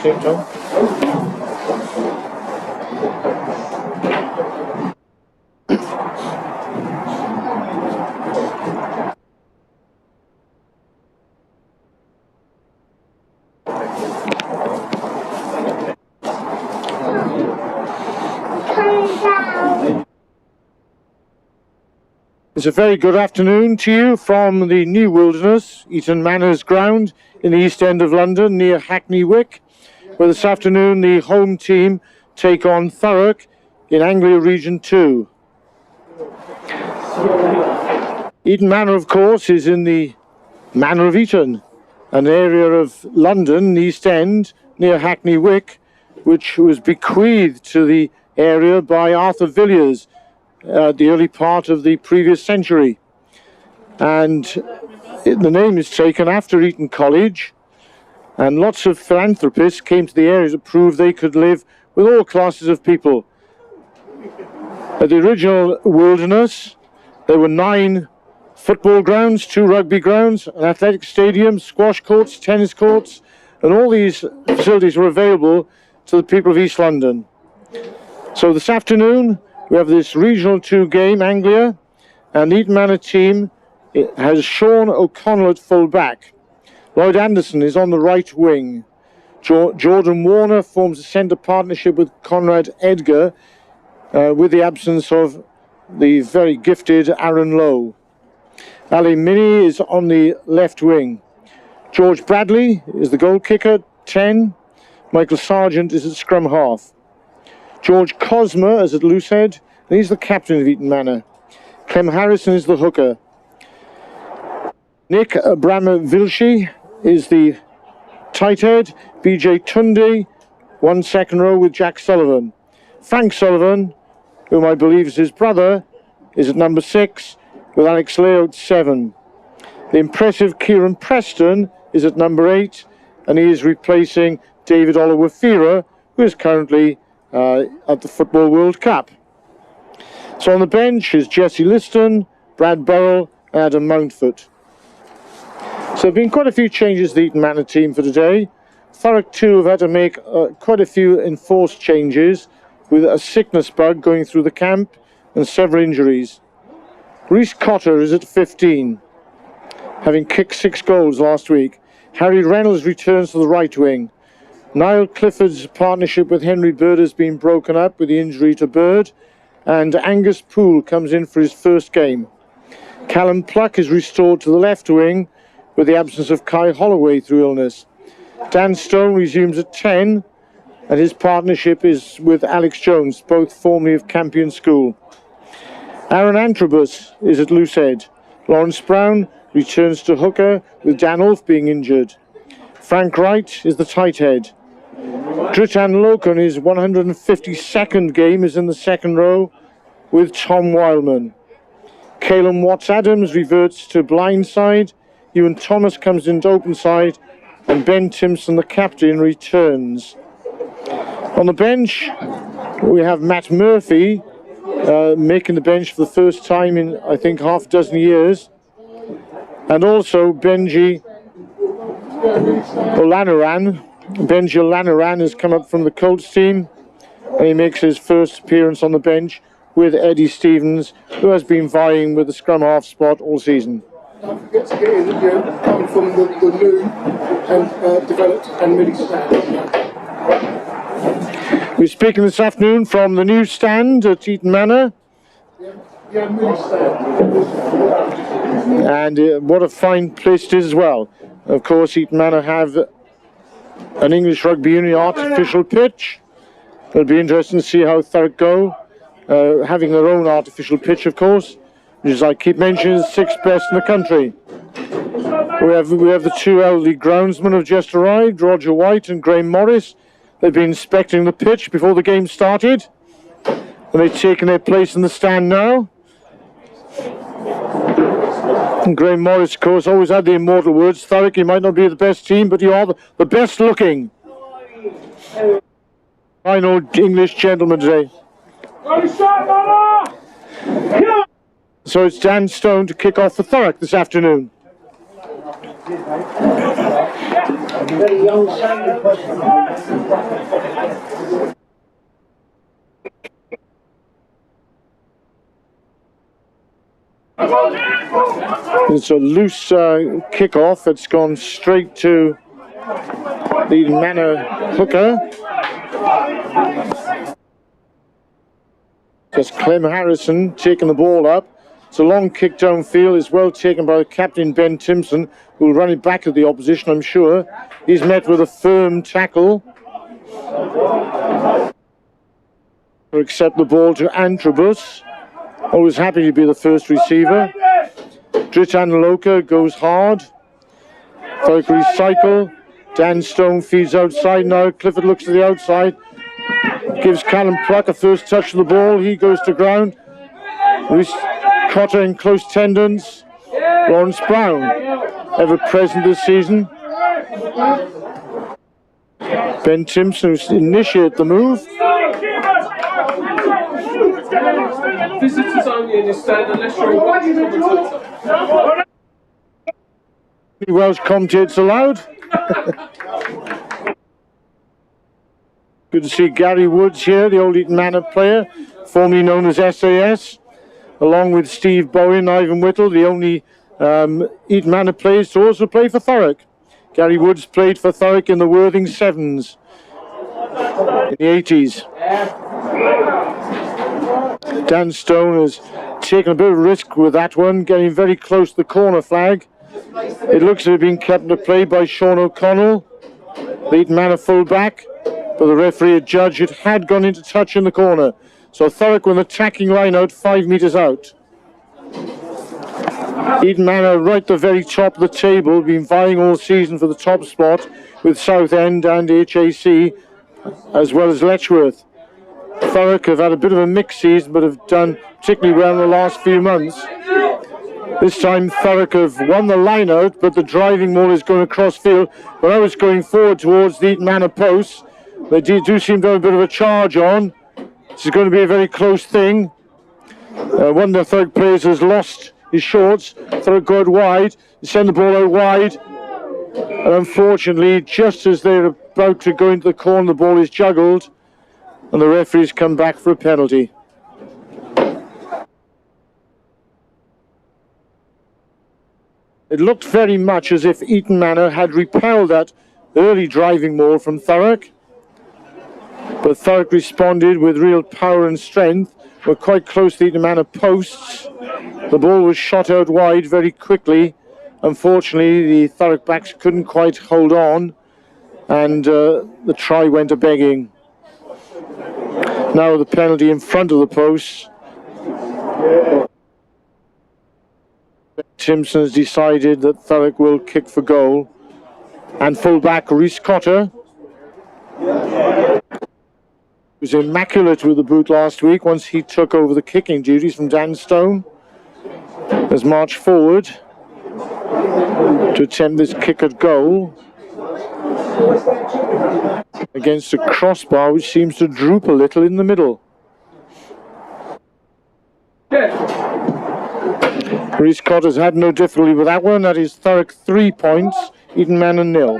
Same time. It's a very good afternoon to you from the New Wilderness, Eton Manor's ground in the East End of London near Hackney Wick, where this afternoon the home team take on Thurrock in Anglia Region 2. Eton Manor, of course, is in the Manor of Eton, an area of London, the East End, near Hackney Wick, which was bequeathed to the area by Arthur Villiers, the early part of the previous century, and the name is taken after Eton College, and lots of philanthropists came to the area to prove they could live with all classes of people. At the original wilderness there were 9 football grounds, 2 rugby grounds, an athletic stadium, squash courts, tennis courts, and all these facilities were available to the people of East London. So this afternoon we have this Regional 2 game, Anglia, and the Eton Manor team has Sean O'Connell at full back. Lloyd Anderson is on the right wing. Jordan Warner forms a centre partnership with Conrad Edgar, with the absence of the very gifted Aaron Lowe. Ali Mini is on the left wing. George Bradley is the goal kicker, 10. Michael Sargent is at scrum half. George Cosmer is at loose head, and he's the captain of Eton Manor. Clem Harrison is the hooker. Nick Abramovilci is the tight head. BJ Tunde, 1 second row with Jack Sullivan. Frank Sullivan, whom I believe is his brother, is at number 6 with Alex Leo at 7. The impressive Kieran Preston is at number 8, and he is replacing David Olawafira, who is currently at the Football World Cup. So on the bench is Jesse Liston, Brad Burrell and Adam Mountfort. So there have been quite a few changes to the Eton Manor team for today. Thurrock too have had to make quite a few enforced changes, with a sickness bug going through the camp and several injuries. Rhys Cotter is at 15, having kicked 6 goals last week. Harry Reynolds returns to the right wing. Niall Clifford's partnership with Henry Bird has been broken up with the injury to Bird, and Angus Poole comes in for his first game. Callum Pluck is restored to the left wing with the absence of Kai Holloway through illness. Dan Stone resumes at 10, and his partnership is with Alex Jones, both formerly of Campion School. Aaron Antrobus is at loose head. Lawrence Brown returns to hooker with Dan Ulf being injured. Frank Wright is the tight head. Dritan Lokan, his 152nd game, is in the second row with Tom Wildman. Calum Watts-Adams reverts to blind side. Ewan Thomas comes into open side, and Ben Timpson, the captain, returns. On the bench, we have Matt Murphy making the bench for the first time in, I think, half a dozen years. And also Benji Olanaran has come up from the Colts team, and he makes his first appearance on the bench with Eddie Stevens, who has been vying with the scrum half spot all season. Don't forget to get in, coming from the new and developed and really stand. We're speaking this afternoon from the new stand at Eton Manor. Yeah, really stand. And what a fine place it is as well. Of course, Eton Manor have an English Rugby Union artificial pitch. It'll be interesting to see how Thurrock go, having their own artificial pitch, of course, which, as I keep mentioning, is 6th best in the country. We have the 2 elderly groundsmen who have just arrived, Roger White and Graham Morris. They've been inspecting the pitch before the game started, and they've taken their place in the stand now. And Graham Morris, of course, always had the immortal words, Thurrock, you might not be the best team, but you are the best looking. Fine old English gentleman today. So it's Dan Stone to kick off for Thurrock this afternoon. Very young son. It's a loose kickoff. It's gone straight to the Eton Manor hooker. Just Clem Harrison taking the ball up. It's a long kick downfield. It's well taken by captain Ben Timpson, who will run it back at the opposition, I'm sure. He's met with a firm tackle. To accept the ball to Antrobus. Always happy to be the first receiver. Dritan Loka goes hard. Thurrock recycle. Dan Stone feeds outside now. Clifford looks to the outside. Gives Callum Pluck a first touch of the ball. He goes to ground. Reese Cotter in close tendons. Lawrence Brown, ever present this season. Ben Timpson, who's initiated the move. Visitors only in this stand unless you're a commentator. Welsh commentators allowed. Good to see Gary Woods here, the old Eton Manor player, formerly known as SAS, along with Steve Bowen, Ivan Whittle, the only Eton Manor players to also play for Thurrock. Gary Woods played for Thurrock in the Worthing Sevens in the 80s. Dan Stone has taken a bit of risk with that one, getting very close to the corner flag. It looks to have been kept into play by Sean O'Connell, the Eton Manor fullback, but the referee had judged it had gone into touch in the corner. So Thurrock with an attacking line out 5 metres out. Eton Manor right at the very top of the table, been vying all season for the top spot with Southend and HAC, as well as Letchworth. Thurrock have had a bit of a mixed season, but have done particularly well in the last few months. This time Thurrock have won the line out, but the driving ball is going across field. When I was going forward towards the Eton Manor posts, they do seem to have a bit of a charge on. This is going to be a very close thing. One of the Thurrock players has lost his shorts. Thurrock go out wide, they send the ball out wide. And unfortunately, just as they're about to go into the corner, the ball is juggled. And the referees come back for a penalty. It looked very much as if Eton Manor had repelled that early driving ball from Thurrock. But Thurrock responded with real power and strength. Were quite close to the Eton Manor posts. The ball was shot out wide very quickly. Unfortunately, the Thurrock backs couldn't quite hold on. And the try went a begging. Now the penalty in front of the posts. Timpson has decided that Thurrock will kick for goal. And full-back Reese Cotter, was immaculate with the boot last week once he took over the kicking duties from Dan Stone, has marched forward to attempt this kick at goal against a crossbar which seems to droop a little in the middle. Reese Cotter's had no difficulty with that one. That is Thurrock 3 points, Eton Manor 0.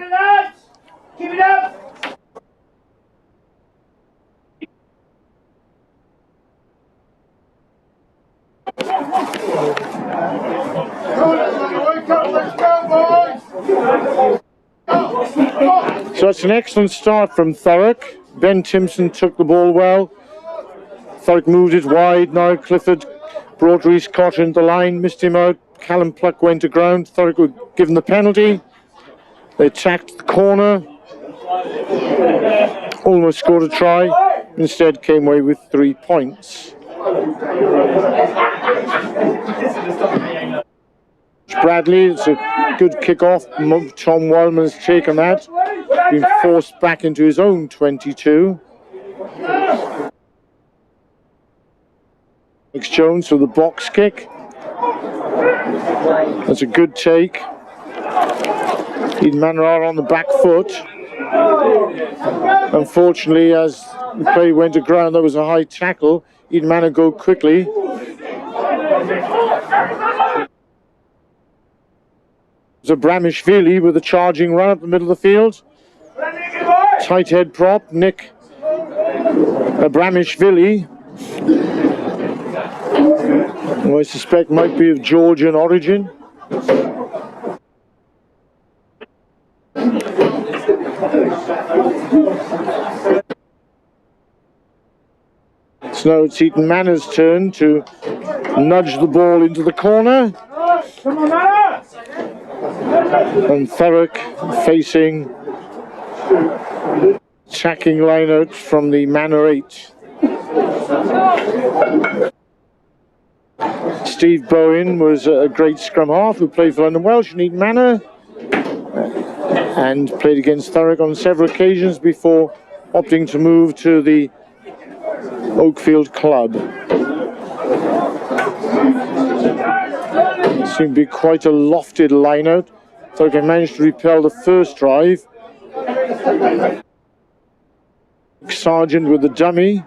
Keep it up! So it's an excellent start from Thurrock. Ben Timpson took the ball well. Thurrock moved it wide. Now Clifford brought Reese Cotter into the line, missed him out. Callum Pluck went to ground. Thurrock were given the penalty. They attacked the corner. Almost scored a try. Instead came away with 3 points. Bradley, it's a good kick-off. Tom Wildman has taken that. Been forced back into his own 22. Alex Jones with the box kick. That's a good take. Eton Manor are on the back foot. Unfortunately, as the play went to ground, there was a high tackle. Eton Manor go quickly. Abramishvili with a charging run up the middle of the field. Tight head prop, Nick Abramishvili, who I suspect might be of Georgian origin. So now it's Eton Manor's turn to nudge the ball into the corner. And Thurrock facing attacking line-out from the Manor 8. Steve Bowen was a great scrum half who played for London Welsh and Eton Manor and played against Thurrock on several occasions before opting to move to the Oakfield club. It seemed to be quite a lofted line-out. Thurrock managed to repel the first drive. Sargent with the dummy.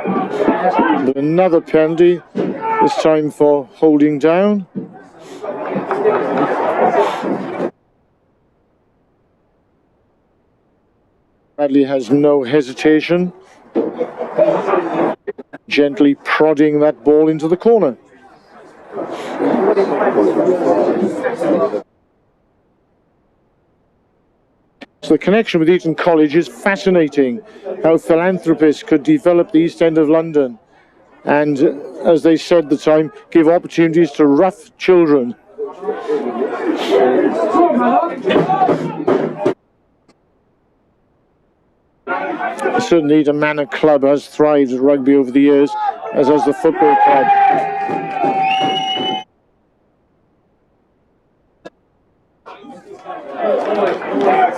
But another penalty, this time for holding down. Bradley has no hesitation, gently prodding that ball into the corner. So the connection with Eton College is fascinating, how philanthropists could develop the East End of London and, as they said at the time, give opportunities to rough children. Certainly the Manor Club has thrived at rugby over the years, as has the football club.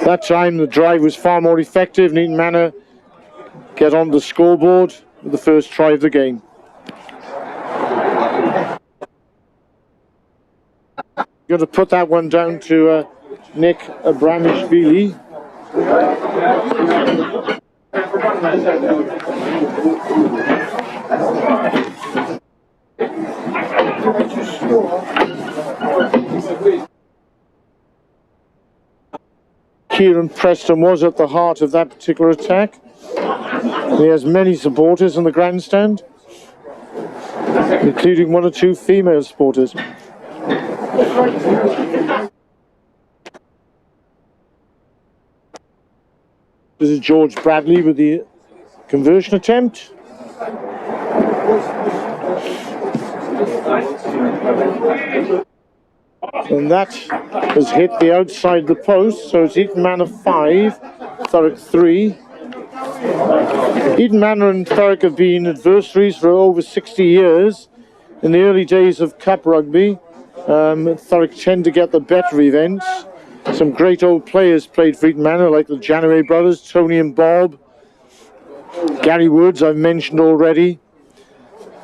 That time the drive was far more effective, and Eton Manor get on the scoreboard with the first try of the game. Going to put that one down to Nick Abramishvili. Kieran Preston was at the heart of that particular attack. He has many supporters in the grandstand, including one or two female supporters. This is George Bradley with the conversion attempt. And that has hit the outside the post, so it's Eton Manor 5, Thurrock 3. Eton Manor and Thurrock have been adversaries for over 60 years. In the early days of Cup rugby, Thurrock tend to get the better events. Some great old players played for Eton Manor, like the Janaway brothers, Tony and Bob. Gary Woods, I've mentioned already.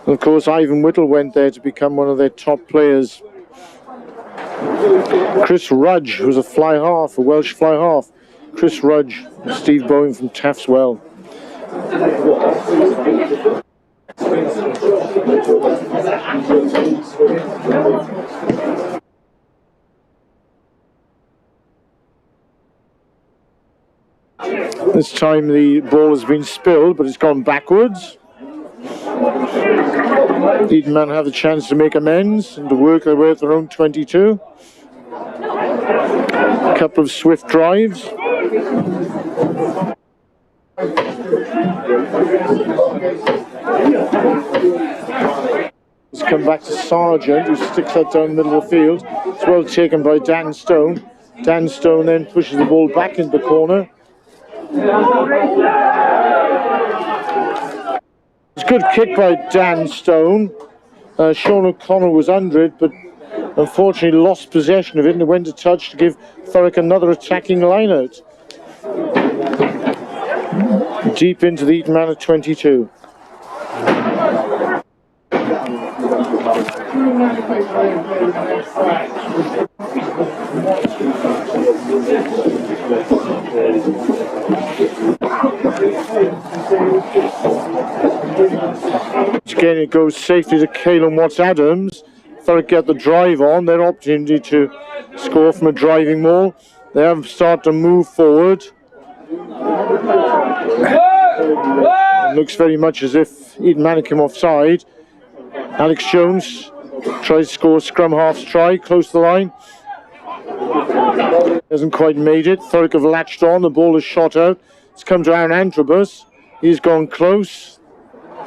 And of course, Ivan Whittle went there to become one of their top players. Chris Rudge was a fly half, a Welsh fly half. Chris Rudge, Steve Bowen from Taftswell. This time the ball has been spilled, but it's gone backwards. Eton Manor have the chance to make amends and to work their way at their own 22. A couple of swift drives. It's come back to Sargent, who sticks that down the middle of the field. It's well taken by Dan Stone. Dan Stone then pushes the ball back into the corner. It's a good kick by Dan Stone. Sean O'Connor was under it, but unfortunately lost possession of it, and it went to touch to give Thurrock another attacking line-out. Deep into the Eton Manor 22. Again, it goes safely to Caelan Watts-Adams. Thurrock get the drive on. Their opportunity to score from a driving maul. They have started to move forward. It looks very much as if Eton Manor came offside. Alex Jones tries to score scrum half's try, close to the line. Hasn't quite made it. Thurrock have latched on. The ball is shot out. It's come to Aaron Antrobus. He's gone close.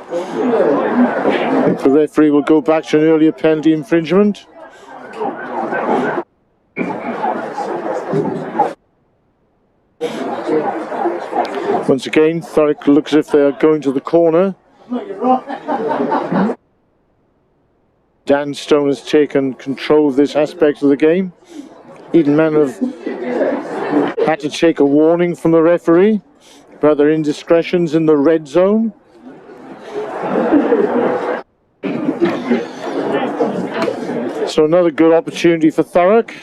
The referee will go back to an earlier penalty infringement. Once again, Thurrock looks as if they are going to the corner. Dan Stone has taken control of this aspect of the game. Eton Manor have had to take a warning from the referee about their indiscretions in the red zone. So another good opportunity for Thurrock.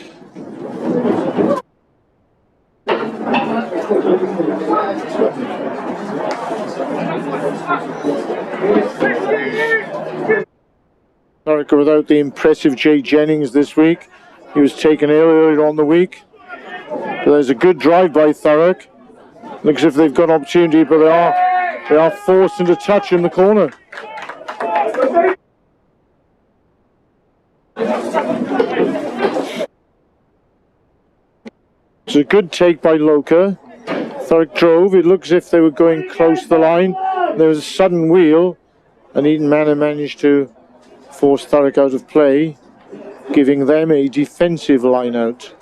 Thurrock are without the impressive Jay Jennings this week. He was taken earlier on the week. But there's a good drive by Thurrock. Looks as if they've got an opportunity, but they are forced into touch in the corner. It's a good take by Loka. Thurrock drove. It looks as if they were going close to the line. There was a sudden wheel, and Eton Manor managed to force Thurrock out of play, giving them a defensive line out.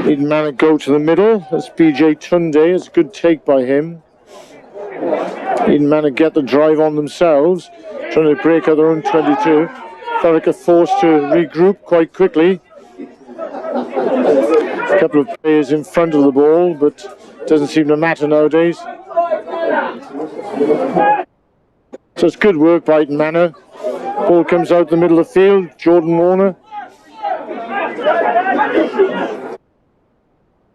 Eton Manor go to the middle. That's BJ Tunde. It's a good take by him. Eton Manor get the drive on themselves, trying to break out their own 22. Thurrock are forced to regroup quite quickly. A couple of players in front of the ball, but it doesn't seem to matter nowadays. So it's good work by Eton Manor. Ball comes out the middle of the field. Jordan Warner.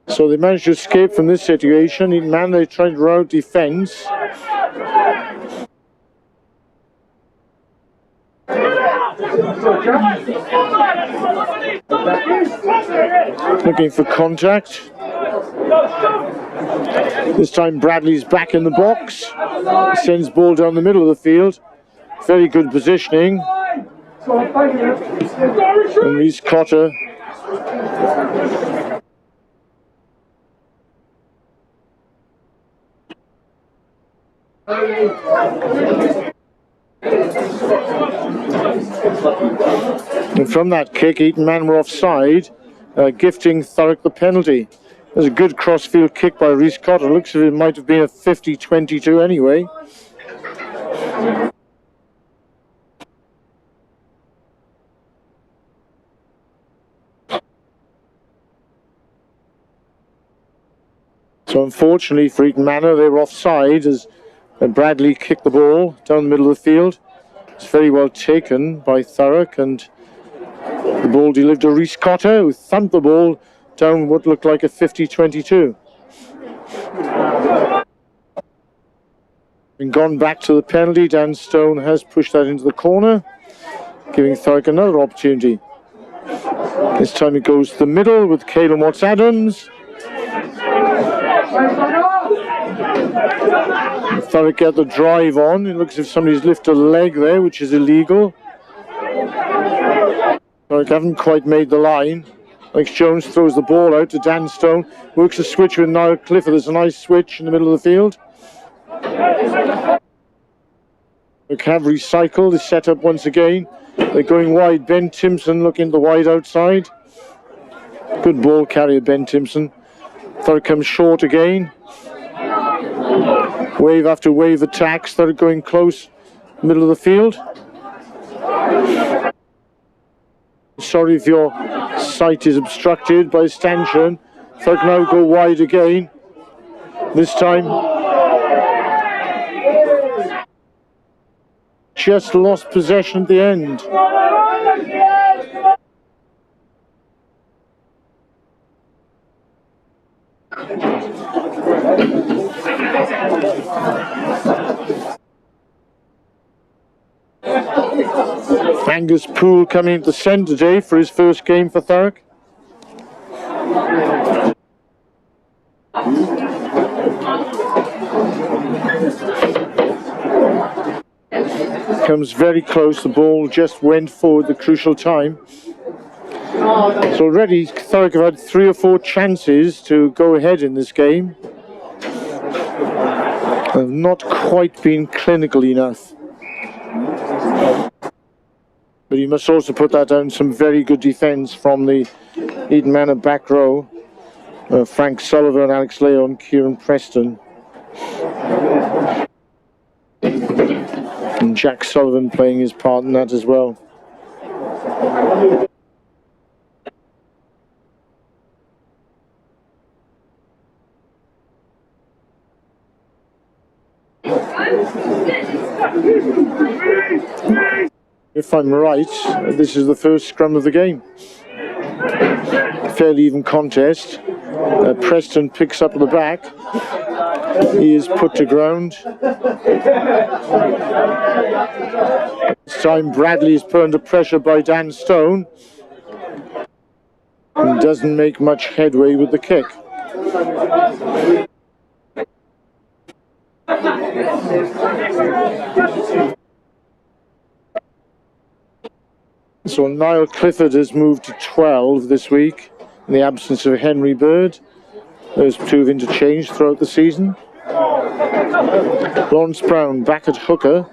So they managed to escape from this situation. Eton Manor, they tried to rout defence. Looking for contact. This time Bradley's back in the box. He sends ball down the middle of the field. Very good positioning. And Reese Cotter. And from that kick, Eton Manor were offside, gifting Thurrock the penalty. There's a good crossfield kick by Reese Cotter. Looks as if it might have been a 50-22 anyway. So unfortunately for Eton Manor, they were offside as Bradley kicked the ball down the middle of the field. It's very well taken by Thurrock, and the ball delivered to Reese Cotter, who thumped the ball down what looked like a 50-22. And gone back to the penalty, Dan Stone has pushed that into the corner, giving Thurrock another opportunity. This time it goes to the middle with Caelan Watts-Adams. Thurrock get the drive on. It looks as if somebody's lifted a leg there, which is illegal. Thurrock haven't quite made the line. Alex Jones throws the ball out to Dan Stone. Works a switch with Niall Clifford. There's a nice switch in the middle of the field. Thurrock have recycled. Is set up once again. They're going wide. Ben Timpson looking the wide outside. Good ball carrier, Ben Timpson. Thurrock comes short again. Wave after wave attacks. Thurrock going close, middle of the field. Sorry if your sight is obstructed by stanchion. Thurrock now go wide again. This time, just lost possession at the end. Angus Poole coming into the centre today for his first game for Thurrock. Comes very close, the ball just went forward at the crucial time. So already Thurrock have had 3 or 4 chances to go ahead in this game. Have not quite been clinical enough. But you must also put that down some very good defence from the Eton Manor back row. Frank Sullivan, Alex Leo and Kieran Preston. And Jack Sullivan playing his part in that as well. If I'm right, this is the first scrum of the game. Fairly even contest. Preston picks up at the back. He is put to ground. This time Bradley is put under pressure by Dan Stone and doesn't make much headway with the kick. So Niall Clifford has moved to 12 this week in the absence of Henry Bird. Those two have interchanged throughout the season. Lawrence Brown back at hooker.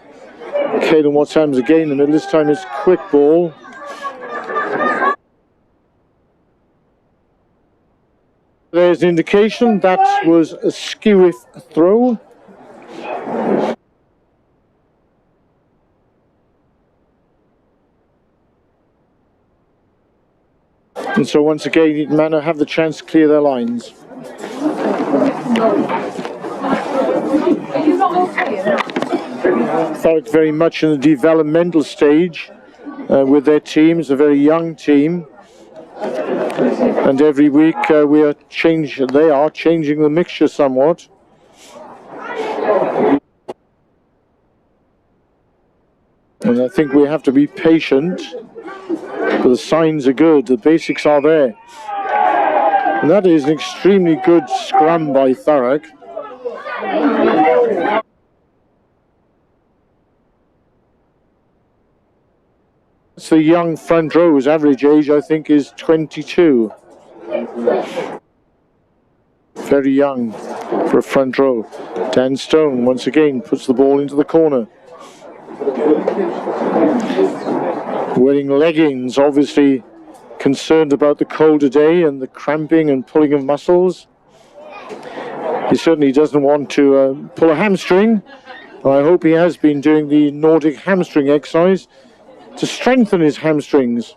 Caelan Watts-Adams again in the middle. This time it's quick ball. There's an indication that was a skew-if throw. And so once again, Eton Manor have the chance to clear their lines. Thurrock very much in the developmental stage with their team. It's a very young team. And every week they are changing the mixture somewhat. And I think we have to be patient. But the signs are good, the basics are there. And that is an extremely good scrum by Thurrock. It's the young front row, his average age I think is 22. Very young for a front row. Dan Stone once again puts the ball into the corner. Wearing leggings, obviously concerned about the colder day and the cramping and pulling of muscles. He certainly doesn't want to pull a hamstring. I hope he has been doing the Nordic hamstring exercise to strengthen his hamstrings.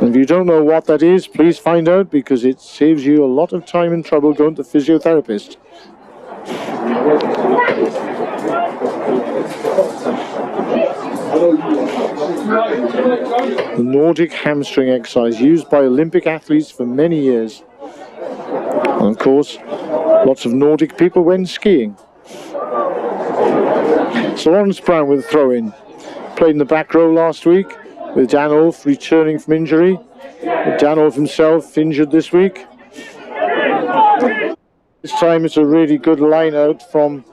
And if you don't know what that is, please find out, because it saves you a lot of time and trouble going to the physiotherapist. The Nordic hamstring exercise used by Olympic athletes for many years. And of course, lots of Nordic people went skiing. So Lawrence Brown with a throw-in. Played in the back row last week with Dan Olf returning from injury. Dan Olf himself injured this week. This time it's a really good line out from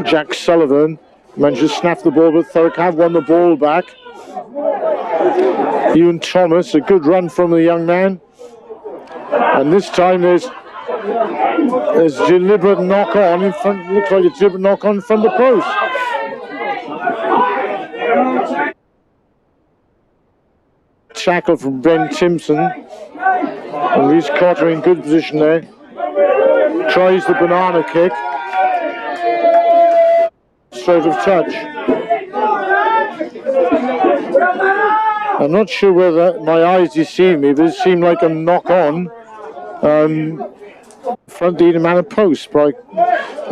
Jack Sullivan. Managed to snap the ball, but Thurrock have won the ball back. Ewan Thomas, a good run from the young man. And this time there's deliberate knock on in front. Looks like a deliberate knock on from the post. Tackle from Ben Timpson. And Reece Cotter in good position there. Tries the banana kick. Straight of touch. I'm not sure whether my eyes deceive me, but it seemed like a knock on front the Eton Manor post. But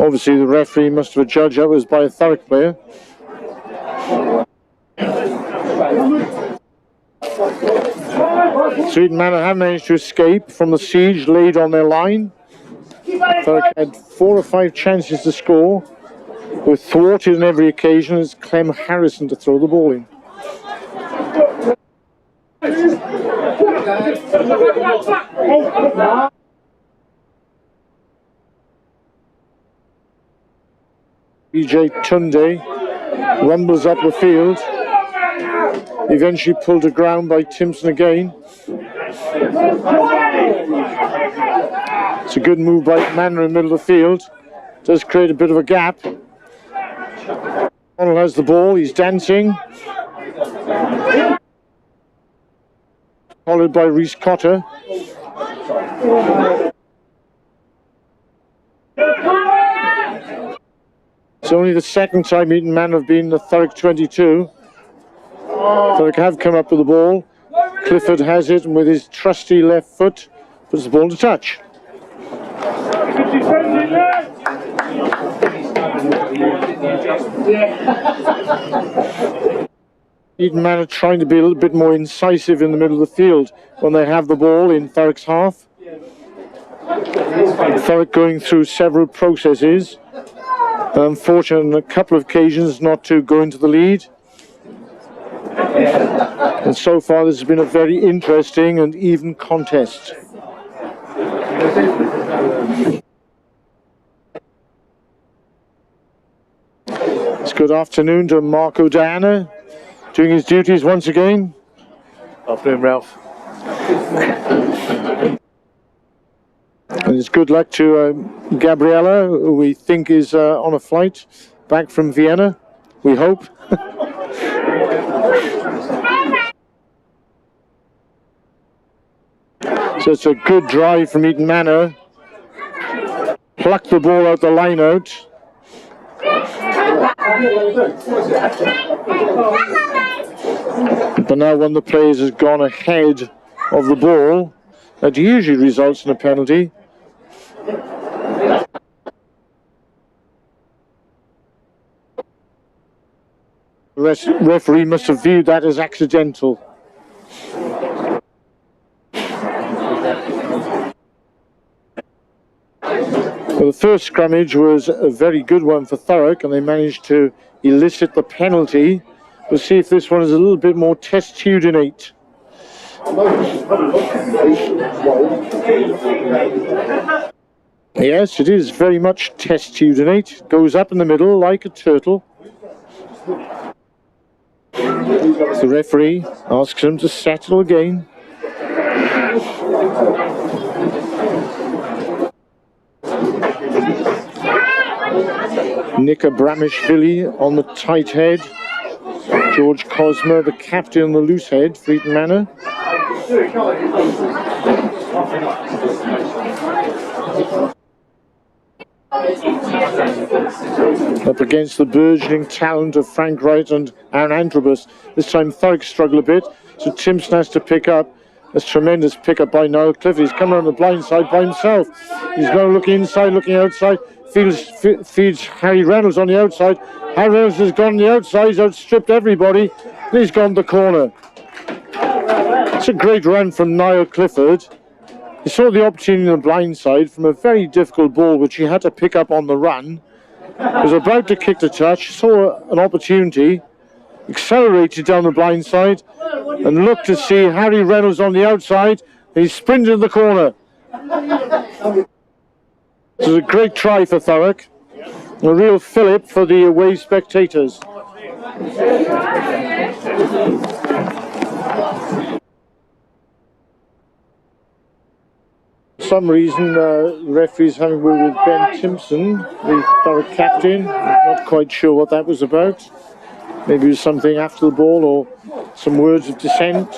obviously the referee must have judged that was by a Thurrock player. So Eton Manor have managed to escape from the siege laid on their line. Thurrock had 4 or 5 chances to score, were thwarted on every occasion as Clem Harrison to throw the ball in. BJ Tunde rumbles up the field, eventually pulled to ground by Timpson again. It's a good move by Manor in the middle of the field, does create a bit of a gap. Donald has the ball, he's dancing. Followed by Rhys Cotter. It's only the second time Eton Manor have been the Thurrock 22. Thurrock have come up with the ball. Clifford has it, and with his trusty left foot, puts the ball to touch. Eton Manor trying to be a little bit more incisive in the middle of the field when they have the ball in Thurrock's half. Thurrock going through several processes. Unfortunate on a couple of occasions not to go into the lead. And so far this has been a very interesting and even contest. It's good afternoon to Marco Diana, doing his duties once again. Afternoon, Ralph. And it's good luck to Gabriella, who we think is on a flight back from Vienna, we hope. So it's a good drive from Eton Manor. Pluck the ball out the line out. But now one of the players has gone ahead of the ball, that usually results in a penalty. The referee must have viewed that as accidental. Well, the first scrummage was a very good one for Thurrock, and they managed to elicit the penalty. We'll see if this one is a little bit more testudinate. Yes, it is very much testudinate. It goes up in the middle like a turtle. The referee asks him to settle again. Nick Abramishvili on the tight head. George Cosma, the captain, on the loose head for Eton Manor. Up against the burgeoning talent of Frank Wright and Aaron Antrobus. This time Thurrock struggle a bit, so Timpson has to pick up. That's tremendous pick up by Niall Clifford. He's come around the blind side by himself. He's now looking inside, looking outside. Feeds Harry Reynolds on the outside. Harry Reynolds has gone on the outside, he's outstripped everybody, and he's gone to the corner. It's a great run from Niall Clifford. He saw the opportunity on the blind side from a very difficult ball which he had to pick up on the run. He was about to kick the touch, saw an opportunity, accelerated down the blind side, and looked to see Harry Reynolds on the outside, and he sprinted in the corner. It was a great try for Thurrock, a real fillip for the away spectators. For some reason, the referee's having a word with Ben Timpson, the Thurrock captain. I'm not quite sure what that was about. Maybe it was something after the ball or some words of dissent.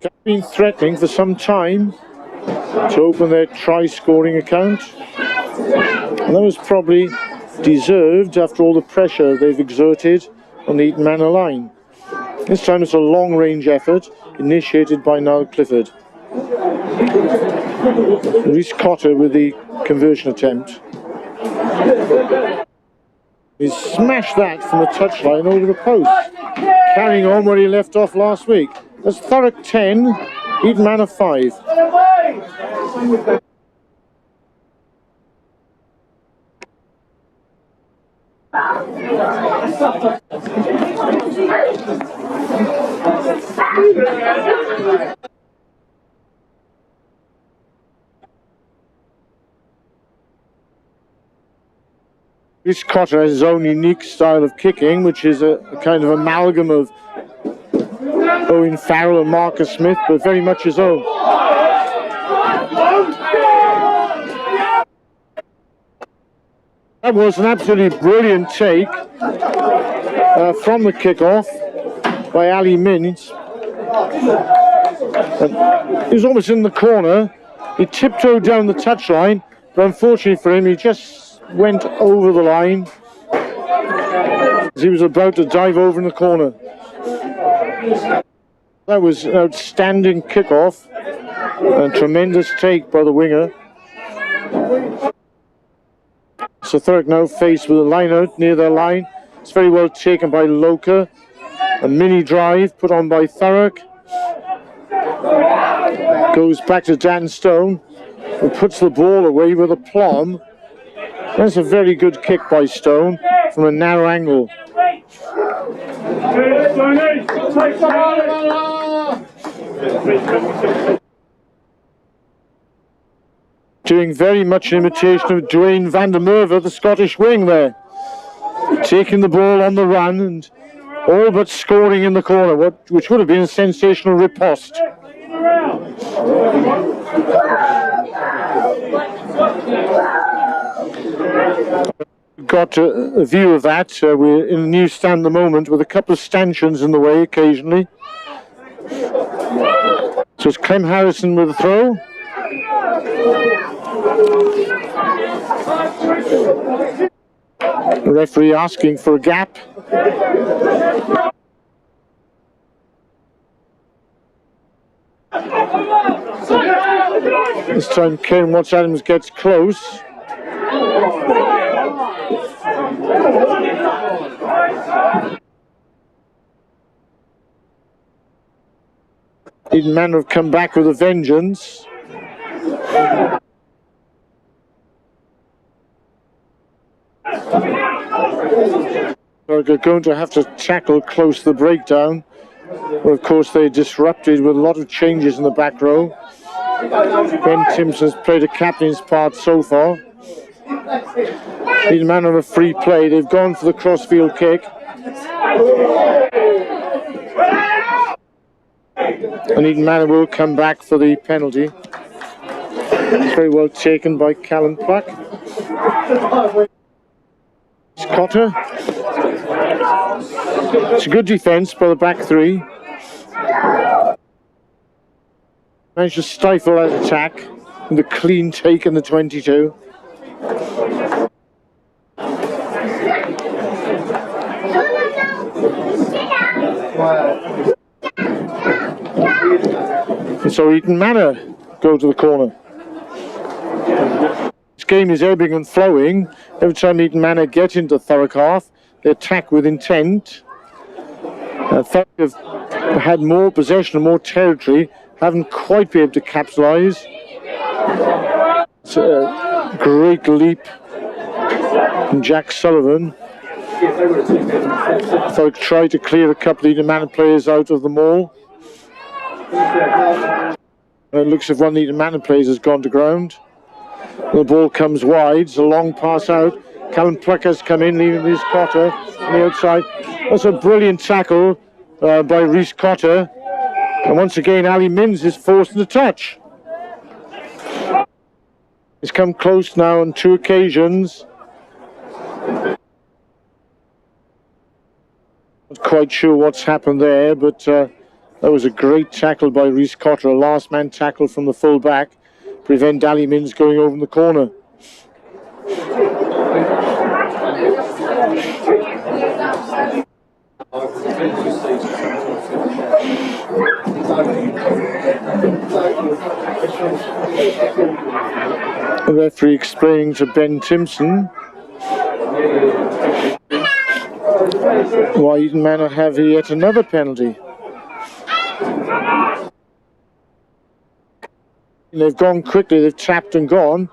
They've been threatening for some time to open their try-scoring account. And that was probably deserved after all the pressure they've exerted on the Eton Manor line. This time it's a long-range effort initiated by Niall Clifford. Reece Cotter with the conversion attempt. He smashed that from the touchline over the post, carrying on where he left off last week. That's Thurrock 10, Eton Manor 5. Reece Cotter has his own unique style of kicking, which is a kind of amalgam of Owen Farrell and Marcus Smith, but very much his own. That was an absolutely brilliant take from the kickoff by Ali Mins. He was almost in the corner. He tiptoed down the touchline, but unfortunately for him, he just went over the line as he was about to dive over in the corner. That was an outstanding kickoff and tremendous take by the winger. So Thurrock now faced with a line out near their line. It's very well taken by Loka. A mini drive put on by Thurrock. Goes back to Dan Stone, who puts the ball away with a plum. That's a very good kick by Stone from a narrow angle. Doing very much an imitation of Dwayne van der Merwe, the Scottish wing there. Taking the ball on the run and all but scoring in the corner, which would have been a sensational riposte. Got a view of that. We're in a new stand at the moment with a couple of stanchions in the way occasionally. So it's Clem Harrison with a throw. The referee asking for a gap. This time Karen Watts Adams gets close. Eton Manor have come back with a vengeance. They're going to have to tackle close to the breakdown. Well, of course, they disrupted with a lot of changes in the back row. Ben Timpson's played a captain's part so far. Eton Manor on a free play. They've gone for the crossfield kick. And Eton Manor will come back for the penalty. It's very well taken by Callum Pluck. It's Cotter. It's a good defence by the back three. Managed to stifle that attack with a clean take in the 22. And so Eton Manor go to the corner. This game is ebbing and flowing. Every time Eton Manor get into Thurrock half, they attack with intent. Thurrock have had more possession and more territory, haven't quite been able to capitalise. It's a great leap from Jack Sullivan. Thurrock tried to clear a couple of Eton Manor players out of the maul. It looks as if one of the Eton Manor players has gone to ground. The ball comes wide, it's a long pass out. Callum Pluck has come in, leaving Reece Cotter on the outside. That's a brilliant tackle by Reece Cotter. And once again, Ali Mins is forced into touch. He's come close now on two occasions. Not quite sure what's happened there, but that was a great tackle by Reece Cotter, a last man tackle from the full back. Prevent Ali Mins going over in the corner. The referee explaining to Ben Timpson why Eton Manor have yet another penalty. They've gone quickly, they've tapped and gone.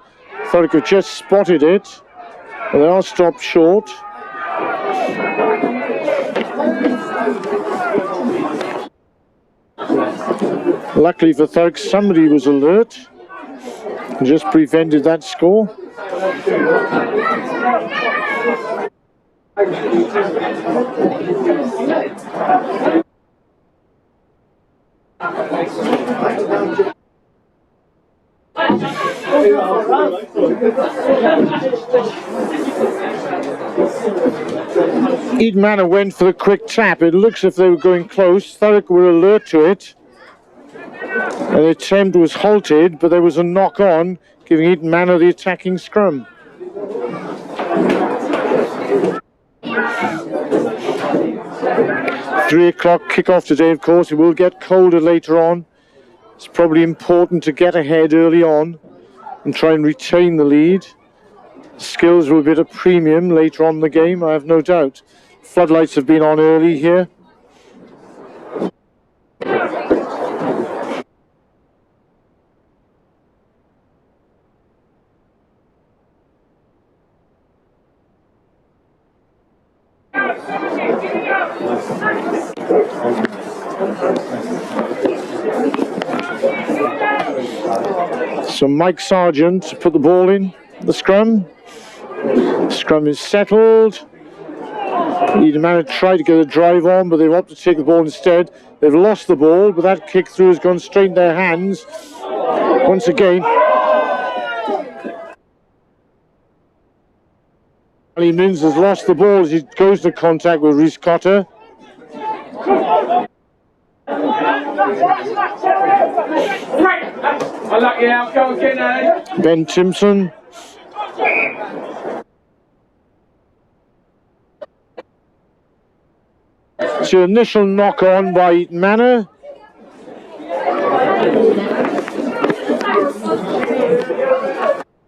Thurrock have just spotted it, but they are stopped short. Luckily for Thurrock, somebody was alert and just prevented that score. Eton Manor went for the quick tap. It looks as if they were going close. Thurrock were alert to it. And the attempt was halted, but there was a knock on, giving Eton Manor the attacking scrum. Three o'clock kickoff today, of course. It will get colder later on. It's probably important to get ahead early on and try and retain the lead. Skills will be at a premium later on in the game, I have no doubt. Floodlights have been on early here. So Mike Sargent put the ball in the scrum. Scrum is settled. Eton Manor tried to get a drive on, but they've opted to take the ball instead. They've lost the ball, but that kick through has gone straight in their hands. Once again, Ali Mins has lost the ball as he goes to contact with Rhys Cotter. I like you out, go again, Ali. Ben Timpson. So initial knock on by Eton Manor.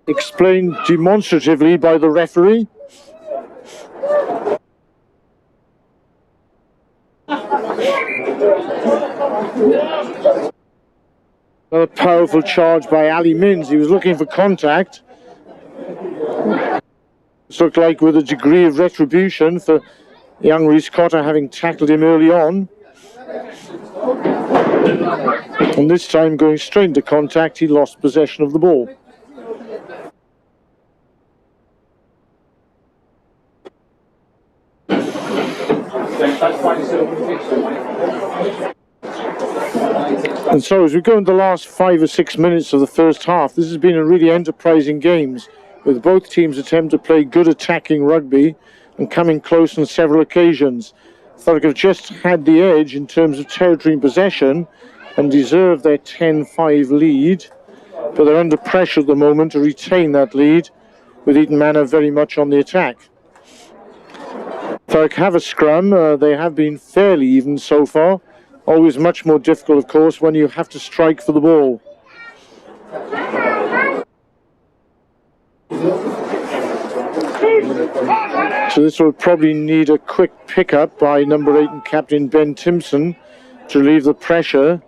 Explained demonstratively by the referee. Another powerful charge by Ali Mins. He was looking for contact. It looked like with a degree of retribution for young Rhys Cotter having tackled him early on. And this time going straight into contact, he lost possession of the ball. And so as we go into the last 5 or 6 minutes of the first half, this has been a really enterprising games, with both teams attempt to play good attacking rugby and coming close on several occasions. Thurrock have just had the edge in terms of territory and possession and deserve their 10-5 lead, but they're under pressure at the moment to retain that lead, with Eton Manor very much on the attack. Thurrock have a scrum. They have been fairly even so far. Always much more difficult, of course, when you have to strike for the ball. So this will probably need a quick pickup by number 8 and captain Ben Timpson to relieve the pressure.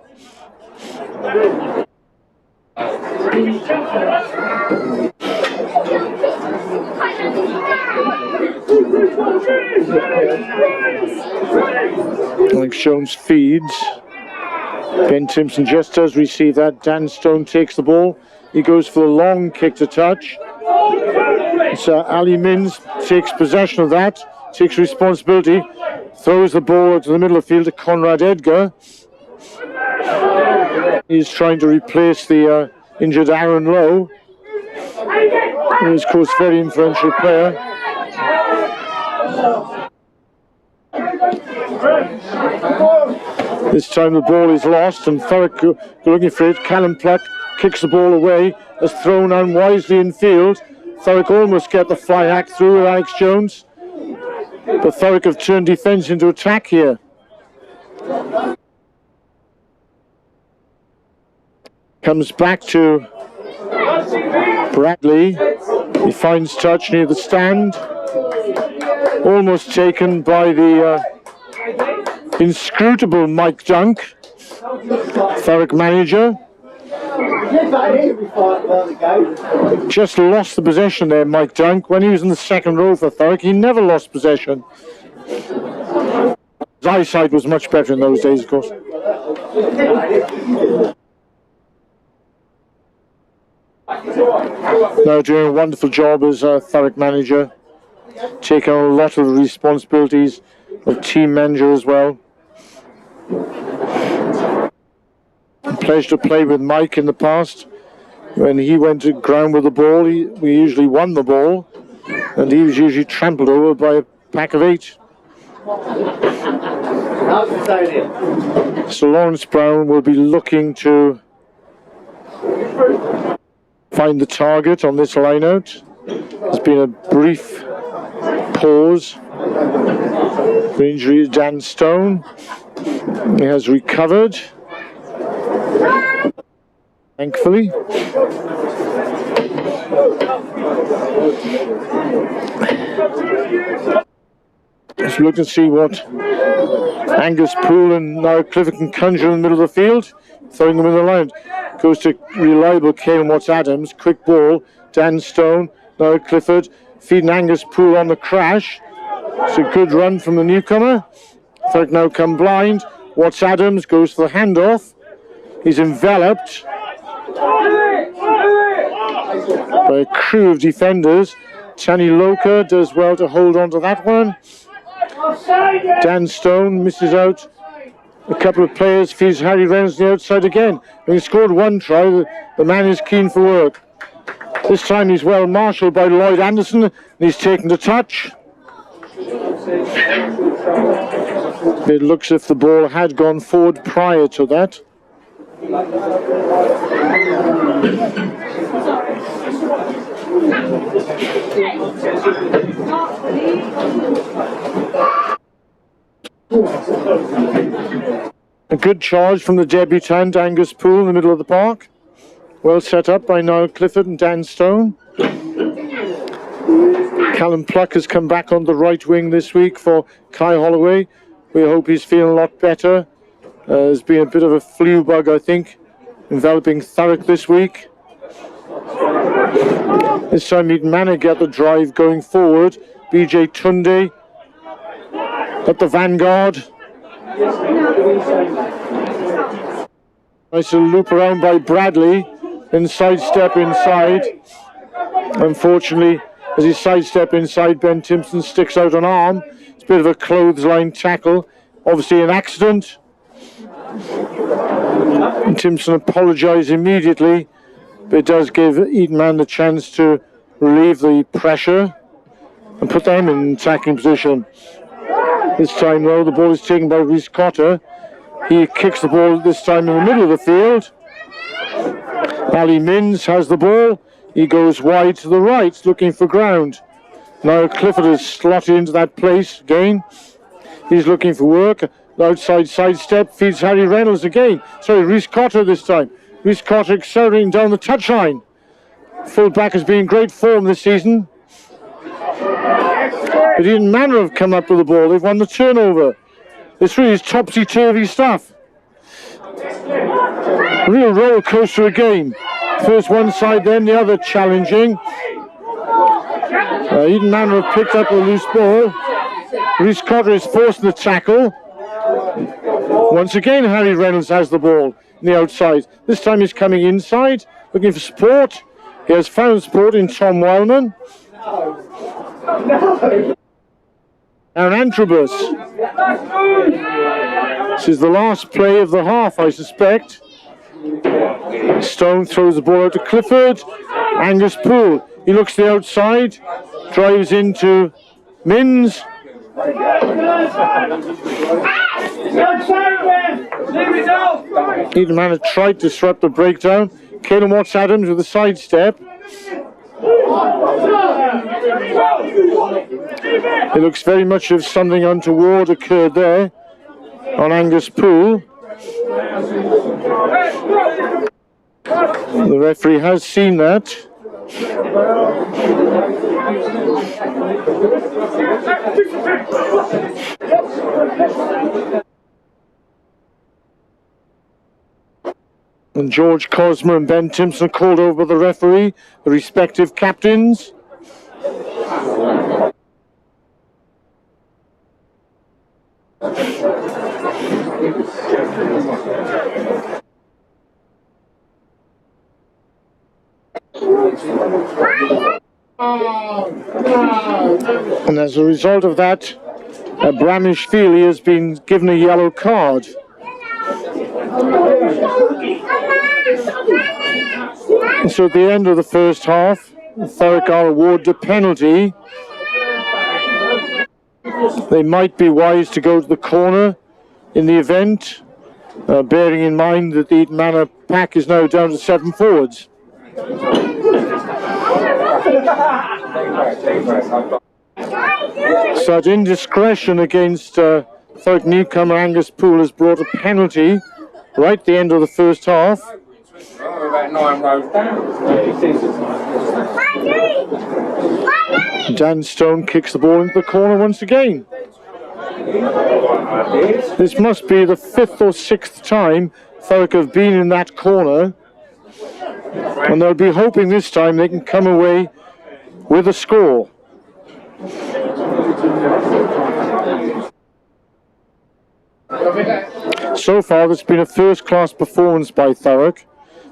Alex Jones feeds. Ben Timpson just does receive that. Dan Stone takes the ball. He goes for the long kick to touch. So Ali Mins takes possession of that, takes responsibility, throws the ball to the middle of the field to Conrad Edgar. He's trying to replace the injured Aaron Lowe. He is, of course, a very influential player. This time the ball is lost and Thurrock looking for it. Callum Pluck kicks the ball away, has thrown unwisely in field. Thurrock almost get the fly hack through with Alex Jones, but Thurrock have turned defence into attack here. Comes back to Bradley. He finds touch near the stand. Almost taken by the inscrutable Mike Dunk, Thurrock manager. Just lost the possession there, Mike Dunk. When he was in the second row for Thurrock, he never lost possession. His eyesight was much better in those days, of course. Now doing a wonderful job as a Thurrock manager, taking on a lot of the responsibilities of team manager as well. A pleasure to play with Mike in the past. When he went to ground with the ball, we usually won the ball, and he was usually trampled over by a pack of 8. So Lawrence Brown will be looking to find the target on this line-out. There's been a brief pause. The injury is Dan Stone. He has recovered, thankfully. Let's look and see what Angus Poole and now Clifford can conjure in the middle of the field, throwing them in the line. Goes to reliable Caelan Watts-Adams, quick ball, Dan Stone, now Clifford, feeding Angus Poole on the crash. It's a good run from the newcomer. Thurrock now come blind. Watts-Adams goes for the handoff. He's enveloped by a crew of defenders. Tani Loka does well to hold on to that one. Dan Stone misses out a couple of players, feeds Harry Reynolds on the outside again. And he scored one try. The man is keen for work. This time he's well marshalled by Lloyd Anderson, and he's taken the touch. It looks as if the ball had gone forward prior to that. A good charge from the debutant Angus Poole in the middle of the park. Well set up by Niall Clifford and Dan Stone. Callum Pluck has come back on the right wing this week for Kai Holloway. We hope he's feeling a lot better. There's been a bit of a flu bug, I think, enveloping Thurrock this week. This time Eton Manor get the drive going forward. BJ Tunde at the vanguard. Nice little loop around by Bradley. Then sidestep inside. Unfortunately, as he sidestep inside, Ben Timpson sticks out an arm. It's a bit of a clothesline tackle. Obviously an accident. And Timpson apologised immediately, but it does give Eton Man the chance to relieve the pressure and put them in attacking position. This time though, the ball is taken by Rhys Cotter. He kicks the ball this time in the middle of the field. Ali Minns has the ball. He goes wide to the right, looking for ground. Now Clifford is slotted into that place again. He's looking for work. Outside sidestep, feeds Harry Reynolds again. Sorry, Rhys Cotter this time. Rhys Cotter accelerating down the touchline. Full back has been in great form this season. But Eton Manor have come up with the ball. They've won the turnover. This really is topsy-turvy stuff. Real roller coaster of a game. First one side, then the other challenging. Eton Manor have picked up a loose ball. Rhys Cotter is forcing the tackle. Once again, Harry Reynolds has the ball in the outside. This time he's coming inside, looking for support. He has found support in Tom Wildman. Aaron Antrobus. This is the last play of the half, I suspect. Stone throws the ball out to Clifford. Angus Poole. He looks to the outside, drives into Minns. Eton Manor tried to disrupt the breakdown. Caelan Watts-Adams with a sidestep. It looks very much as if something untoward occurred there on Angus Poole. The referee has seen that. And George Cosmer and Ben Timpson are called over by the referee, the respective captains. And as a result of that, Bramish Feely has been given a yellow card. And so at the end of the first half, Thurrock are awarded a penalty. They might be wise to go to the corner in the event, bearing in mind that the Eton Manor pack is now down to 7 forwards. So that indiscretion against Thurrock newcomer Angus Poole has brought a penalty right at the end of the first half. Dan Stone kicks the ball into the corner once again. This must be the 5th or 6th time Thurrock have been in that corner, and they'll be hoping this time they can come away with a score. So far, there's been a first-class performance by Thurrock,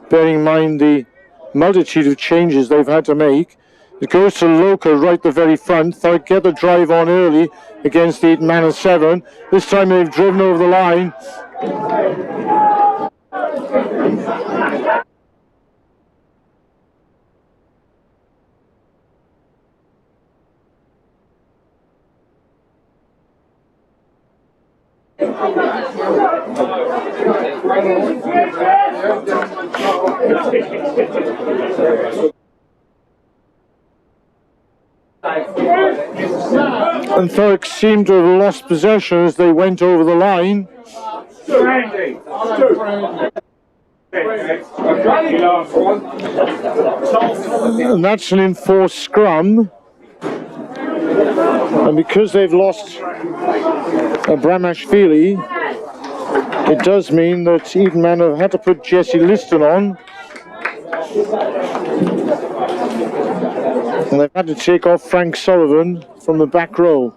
bearing in mind the multitude of changes they've had to make. It goes to Loca right at the very front. Thurrock get the drive on early against the Eton Manor 7. This time they've driven over the line. And Thurrock seemed to have lost possession as they went over the line. And that's an enforced scrum. And because they've lost Bramish Feely, it does mean that Eton Manor have had to put Jesse Liston on. And they've had to take off Frank Sullivan from the back row.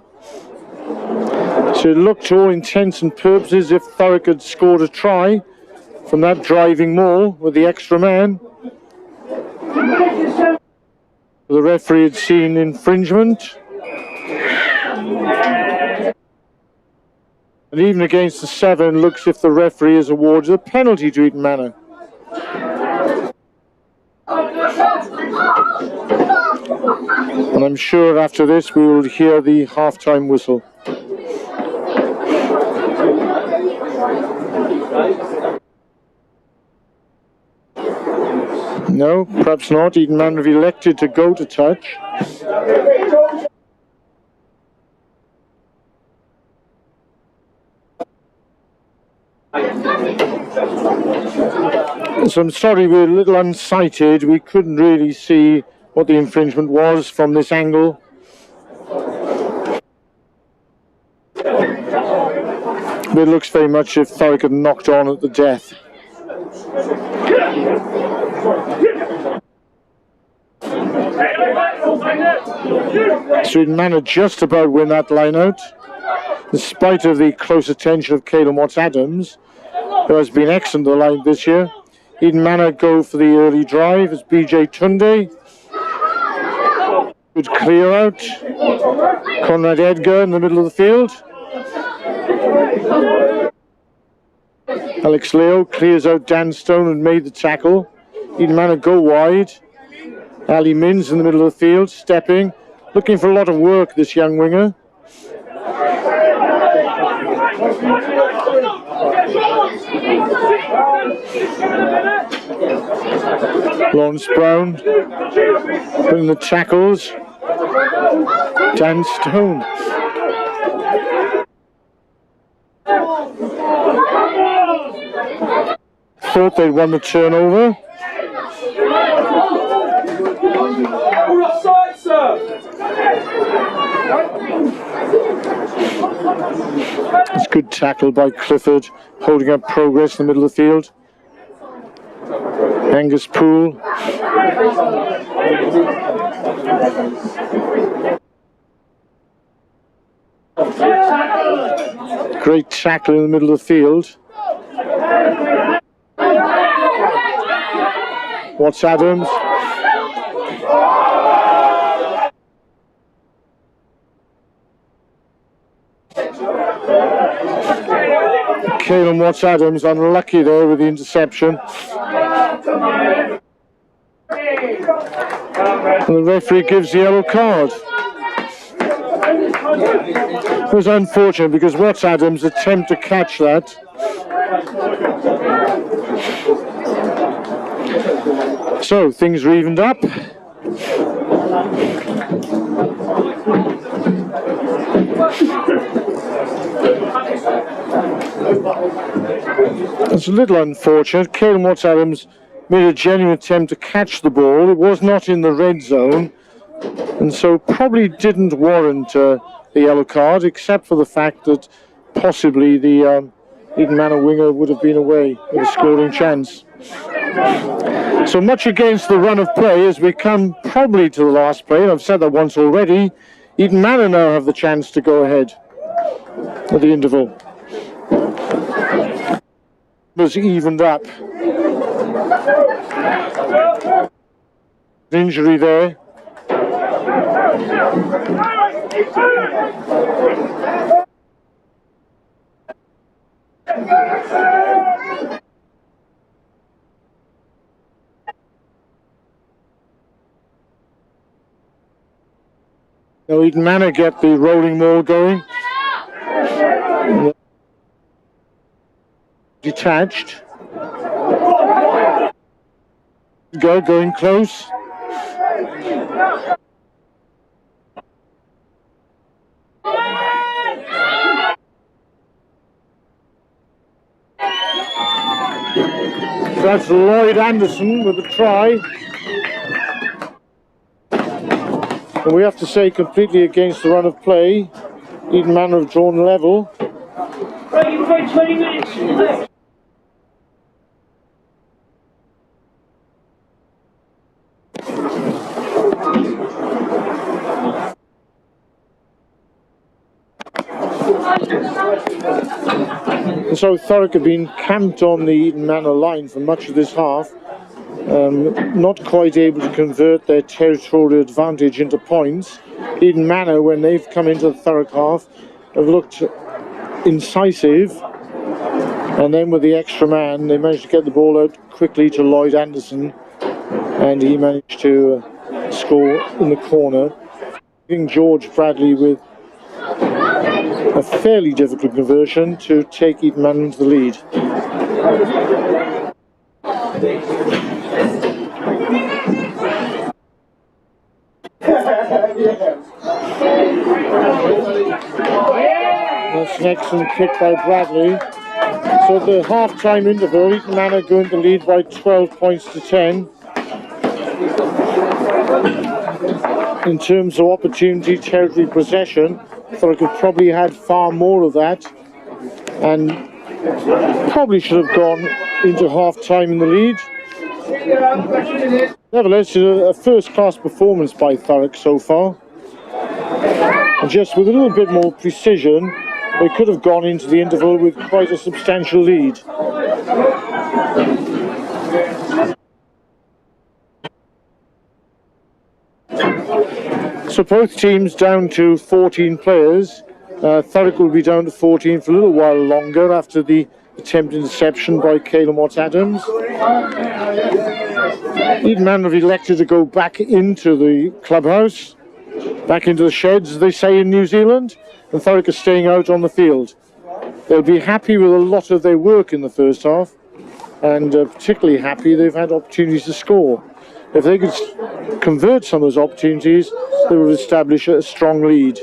So it looked to all intents and purposes if Thurrock had scored a try from that driving maul with the extra man. The referee had seen infringement. And even against the 7, looks if the referee has awarded a penalty to Eton Manor. And I'm sure after this we will hear the half-time whistle. No, perhaps not. Eton Manor have elected to go to touch. So I'm sorry, we're a little unsighted. We couldn't really see what the infringement was from this angle. But it looks very much as if Thurrock had knocked on at the death. So Eton Manor just about win that line out, in spite of the close attention of Caleb Watts-Adams, who has been excellent the line this year. Eton Manor go for the early drive as BJ Tunde. Good clear out. Conrad Edgar in the middle of the field. Alex Leo clears out Dan Stone and made the tackle. Eton Manor go wide. Ali Mins in the middle of the field, stepping, looking for a lot of work, this young winger. Lawrence Brown putting the tackles. Dan Stone. Thought they'd won the turnover. It's good tackle by Clifford, holding up progress in the middle of the field. Angus Poole. Great tackle in the middle of the field. Watts Adams. Caelan Watts Adams unlucky there with the interception. And the referee gives the yellow card. It was unfortunate because Watts Adams attempted to catch that. So things are evened up. It's a little unfortunate. Caelan Watts Adams made a genuine attempt to catch the ball. It was not in the red zone, and so probably didn't warrant the yellow card, except for the fact that possibly the Eton Manor winger would have been away with a scoring chance. So much against the run of play as we come probably to the last play, and I've said that once already. Eton Manor now have the chance to go ahead at the interval. Was evened up. Injury there. Now Eton Manor get the rolling maul going. Detached. Going close. That's Lloyd Anderson with a try. And we have to say completely against the run of play. Eton Manor have drawn level. Right, you've got 20 minutes left. And so Thurrock have been camped on the Eton Manor line for much of this half, not quite able to convert their territorial advantage into points. Eton Manor, when they've come into the Thurrock half, have looked incisive, and then with the extra man they managed to get the ball out quickly to Lloyd Anderson, and he managed to score in the corner, giving George Bradley with a fairly difficult conversion to take Eton Manor into the lead. That's an excellent kick by Bradley. So at the half-time interval, Eton Manor going to lead by 12 points to 10. In terms of opportunity, territory, possession, Thurrock have probably had far more of that, and probably should have gone into half-time in the lead. Nevertheless, a first-class performance by Thurrock so far. And just with a little bit more precision, they could have gone into the interval with quite a substantial lead. So both teams down to 14 players. Thurrock will be down to 14 for a little while longer after the attempted interception by Caelan Watts Adams. Eton Manor have elected to go back into the clubhouse, back into the sheds, as they say in New Zealand, and Thurrock are staying out on the field. They'll be happy with a lot of their work in the first half, and particularly happy they've had opportunities to score. If they could convert some of those opportunities, they would establish a strong lead.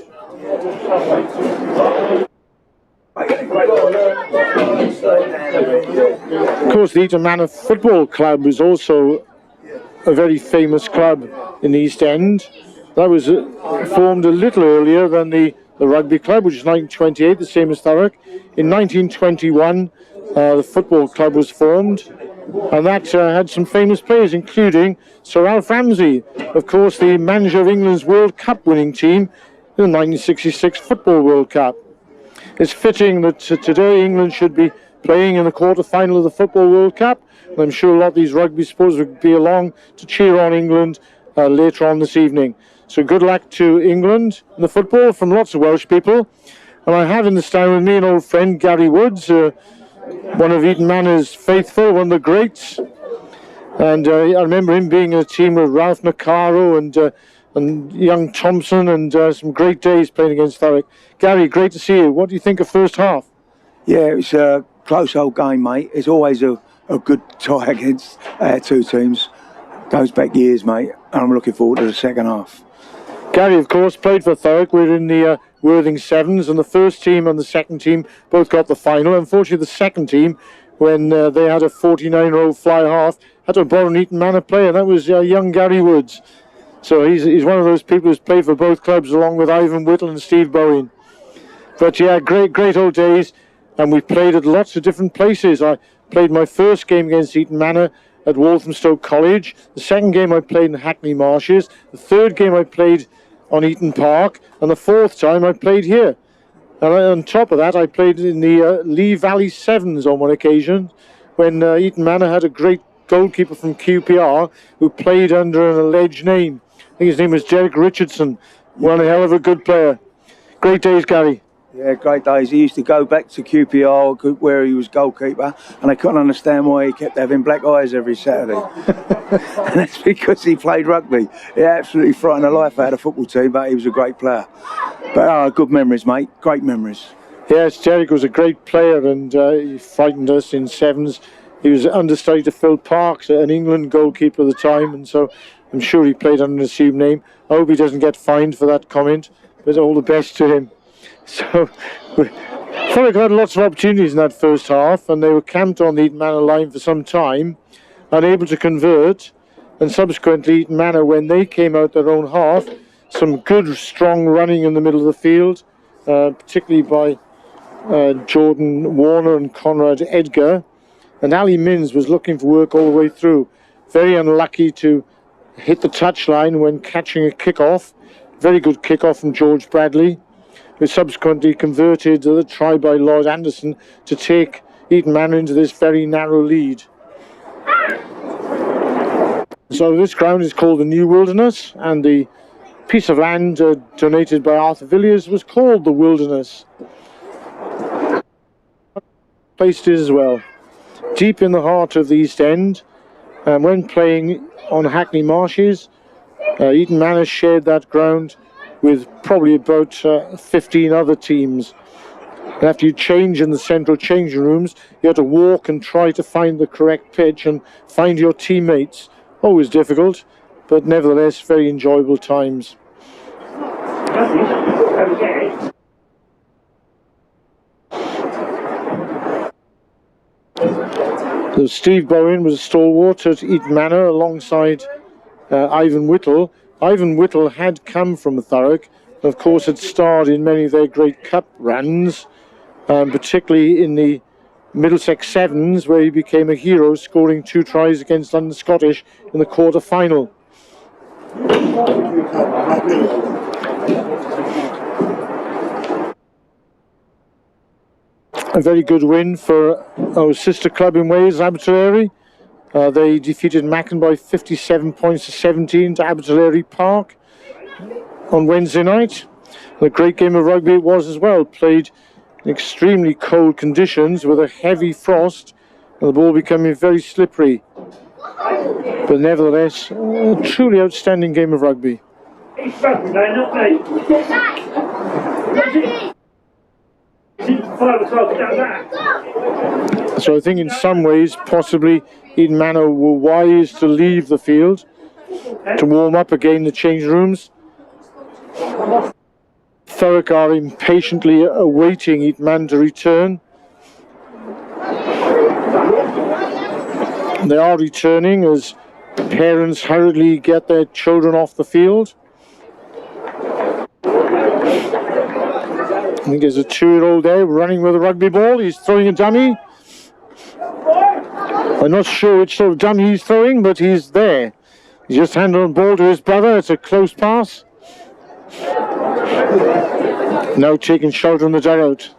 Of course, the Eton Manor Football Club is also a very famous club in the East End. That was formed a little earlier than the the rugby club, which is 1928, the same as Thurrock. In 1921, the football club was formed, and that had some famous players, including Sir Alf Ramsey, of course, the manager of England's World Cup winning team in the 1966 Football World Cup. It's fitting that today England should be playing in the quarter-final of the Football World Cup, and I'm sure a lot of these rugby supporters will be along to cheer on England later on this evening. So good luck to England in the football from lots of Welsh people. And I have in the stand with me an old friend, Gary Woods, one of Eton Manor's faithful, one of the greats. And I remember him being in a team with Ralph Macaro and young Thompson, and some great days playing against Thurrock. Gary, great to see you. What do you think of first half? Yeah, it's a close old game, mate. It's always a good tie against two teams. Goes back years, mate, and I'm looking forward to the second half. Gary, of course, played for Thurrock. We're in the Worthing Sevens, and the first team and the second team both got the final. Unfortunately, the second team, when they had a 49-year-old fly half, had to borrow an Eton Manor player, and that was young Gary Woods. So he's one of those people who's played for both clubs, along with Ivan Whittle and Steve Bowen. But yeah, great old days, and we played at lots of different places. I played my first game against Eton Manor at Walthamstow College. The second game I played in Hackney Marshes. The third game I played on Eton Park, and the fourth time I played here. And on top of that, I played in the Lee Valley Sevens on one occasion, when Eton Manor had a great goalkeeper from QPR who played under an alleged name. I think his name was Derek Richardson. One hell of a good player. Great days, Gary. Yeah, great days. He used to go back to QPR where he was goalkeeper, and I couldn't understand why he kept having black eyes every Saturday. And that's because he played rugby. He absolutely frightened the life out of the football team, but he was a great player. But good memories, mate. Great memories. Yes, Derek was a great player, and he frightened us in sevens. He was understudy to Phil Parks, an England goalkeeper at the time, and so I'm sure he played under an assumed name. I hope he doesn't get fined for that comment, but all the best to him. So, Thurrock had lots of opportunities in that first half, and they were camped on the Eton Manor line for some time, unable to convert, and subsequently Eton Manor, when they came out their own half, some good strong running in the middle of the field, particularly by Jordan Warner and Conrad Edgar, and Ali Minns was looking for work all the way through. Very unlucky to hit the touchline when catching a kickoff. Very good kickoff from George Bradley, who subsequently converted the try by Lloyd Anderson to take Eton Manor into this very narrow lead. So this ground is called the New Wilderness, and the piece of land donated by Arthur Villiers was called the Wilderness. Placed it as well, deep in the heart of the East End, and when playing on Hackney Marshes, Eton Manor shared that ground with probably about 15 other teams. And after you change in the central changing rooms, you have to walk and try to find the correct pitch and find your teammates. Always difficult, but nevertheless very enjoyable times. So Steve Bowen was a stalwart at Eton Manor alongside Ivan Whittle. Ivan Whittle had come from Thurrock, and of course had starred in many of their great cup runs, particularly in the Middlesex Sevens, where he became a hero, scoring 2 tries against London Scottish in the quarter-final. A very good win for our sister club in Wales, Abertillery. They defeated Macon by 57 points to 17 to Abertillery Park on Wednesday night. And a great game of rugby it was as well, played in extremely cold conditions with a heavy frost and the ball becoming very slippery. But nevertheless, a truly outstanding game of rugby. It's rugby, man, not me. 5 o'clock, it doesn't matter. So I think in some ways, possibly Eton Manor were wise to leave the field to warm up again in the change rooms. Thurrock are impatiently awaiting Eton Manor to return. They are returning as parents hurriedly get their children off the field. think there's a 2-year-old there running with a rugby ball. He's throwing a dummy. I'm not sure which sort of dummy he's throwing, but he's there. He's just handed the ball to his brother. It's a close pass. Now taking shelter in the dugout.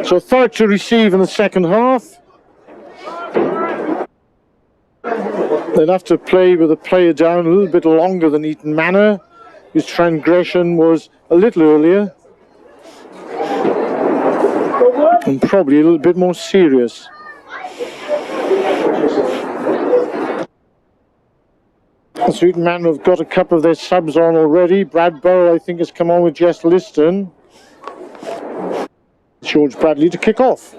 So Thurrock to receive in the second half. They'll have to play with a player down a little bit longer than Eton Manor, whose transgression was a little earlier and probably a little bit more serious. So Eton Manor have got a couple of their subs on already. Brad Burrow, I think, has come on with Jess Liston. George Bradley to kick off.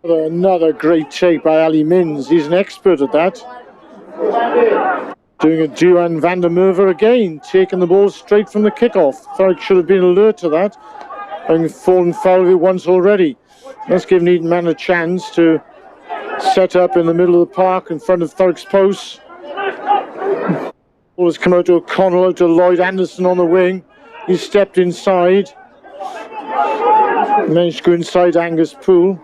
Another great take by Ali Mins. He's an expert at that. Doing a Duan van der Merwe again, taking the ball straight from the kickoff. Thurrock should have been alert to that, having fallen foul of it once already. That's given Eton Manor a chance to set up in the middle of the park in front of Thurrock's posts. Ball has come out to O'Connell, out to Lloyd Anderson on the wing. He stepped inside. Managed to go inside Angus Poole.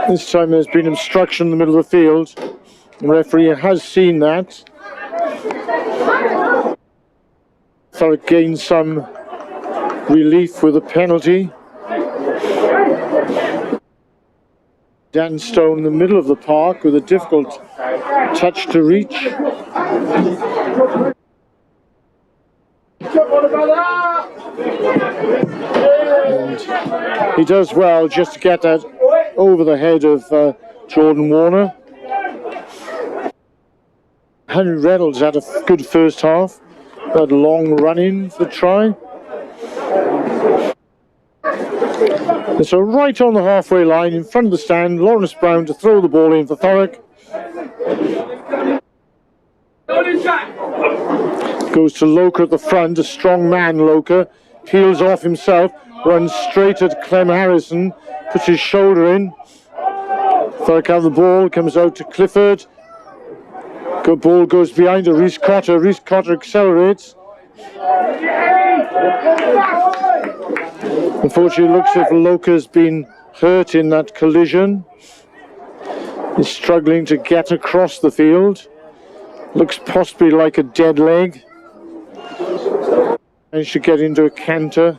This time there's been obstruction in the middle of the field. The referee has seen that. Thurrock gained some relief with a penalty. Dan Stone in the middle of the park with a difficult touch to reach. And he does well just to get that over the head of Jordan Warner. Henry Reynolds had a good first half. Had a long run in for the try. And so right on the halfway line in front of the stand, Lawrence Brown to throw the ball in for Thurrock. Goes to Loker at the front, a strong man Loker. Peels off himself, runs straight at Clem Harrison, puts his shoulder in. Thurrock have the ball, comes out to Clifford. Good ball goes behind to Rhys Cotter. Rhys Cotter accelerates. Unfortunately, it looks as if Loker's been hurt in that collision. He's struggling to get across the field. Looks possibly like a dead leg. And should get into a canter.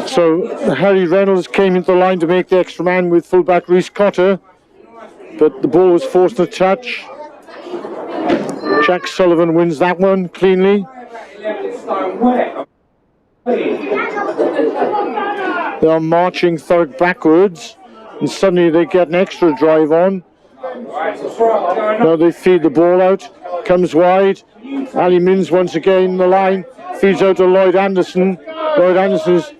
So Harry Reynolds came into the line to make the extra man with fullback Rhys Cotter, but the ball was forced to touch. Jack Sullivan wins that one cleanly. They are marching Thurrock backwards, and suddenly they get an extra drive on. Now they feed the ball out, comes wide. Ali Mins once again in the line, feeds out to Lloyd Anderson. Lloyd Anderson's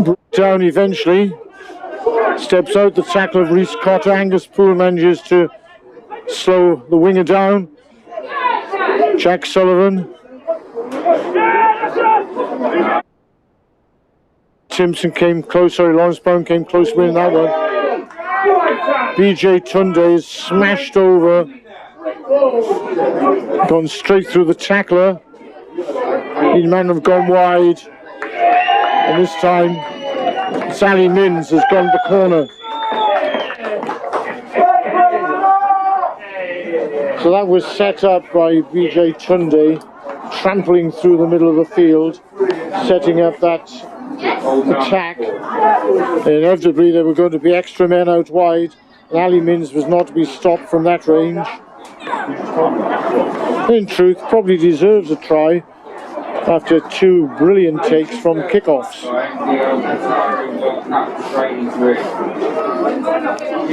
brought down eventually. Steps out the tackle of Rhys Cotter. Angus Poole manages to slow the winger down. Jack Sullivan. Simpson came close, Lawrence Brown came close to winning that one. BJ Tunde is smashed over. Gone straight through the tackler. These men have gone wide. And this time, Sally Mins has gone to the corner. So that was set up by BJ Tunde, trampling through the middle of the field, setting up that attack. Inevitably, there were going to be extra men out wide, and Ali Mins was not to be stopped from that range. In truth, probably deserves a try. after 2 brilliant takes from kickoffs.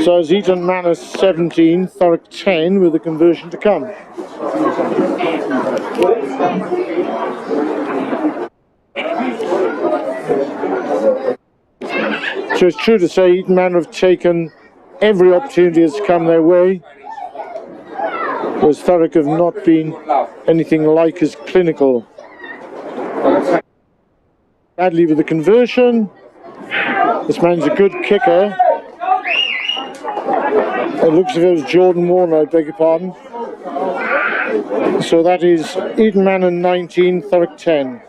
So it's Eton Manor 17, Thurrock 10 with the conversion to come. So it's true to say Eton Manor have taken every opportunity that's come their way, whereas Thurrock have not been anything like as clinical. Badly with the conversion. This man's a good kicker. It looks as if it was Jordan Warner, I beg your pardon. So that is Eton Manor 19, Thurrock 10.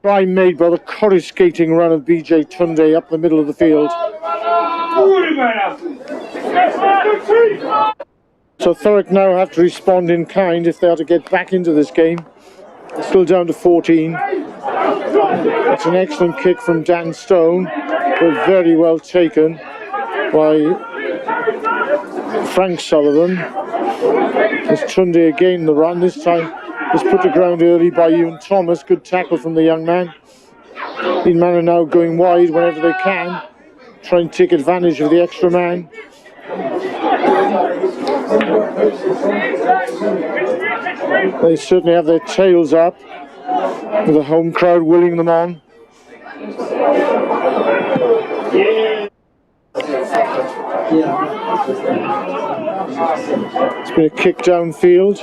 Try made by the coruscating run of BJ Tunde up the middle of the field. So Thurrock now have to respond in kind if they are to get back into this game. Still down to 14. It's an excellent kick from Dan Stone, but very well taken by Frank Sullivan. There's Tunde again in the run. This time was put to ground early by Ewan Thomas. Good tackle from the young man. Eton Manor now going wide whenever they can, try and take advantage of the extra man. They certainly have their tails up, with the home crowd willing them on. It's been a kick downfield.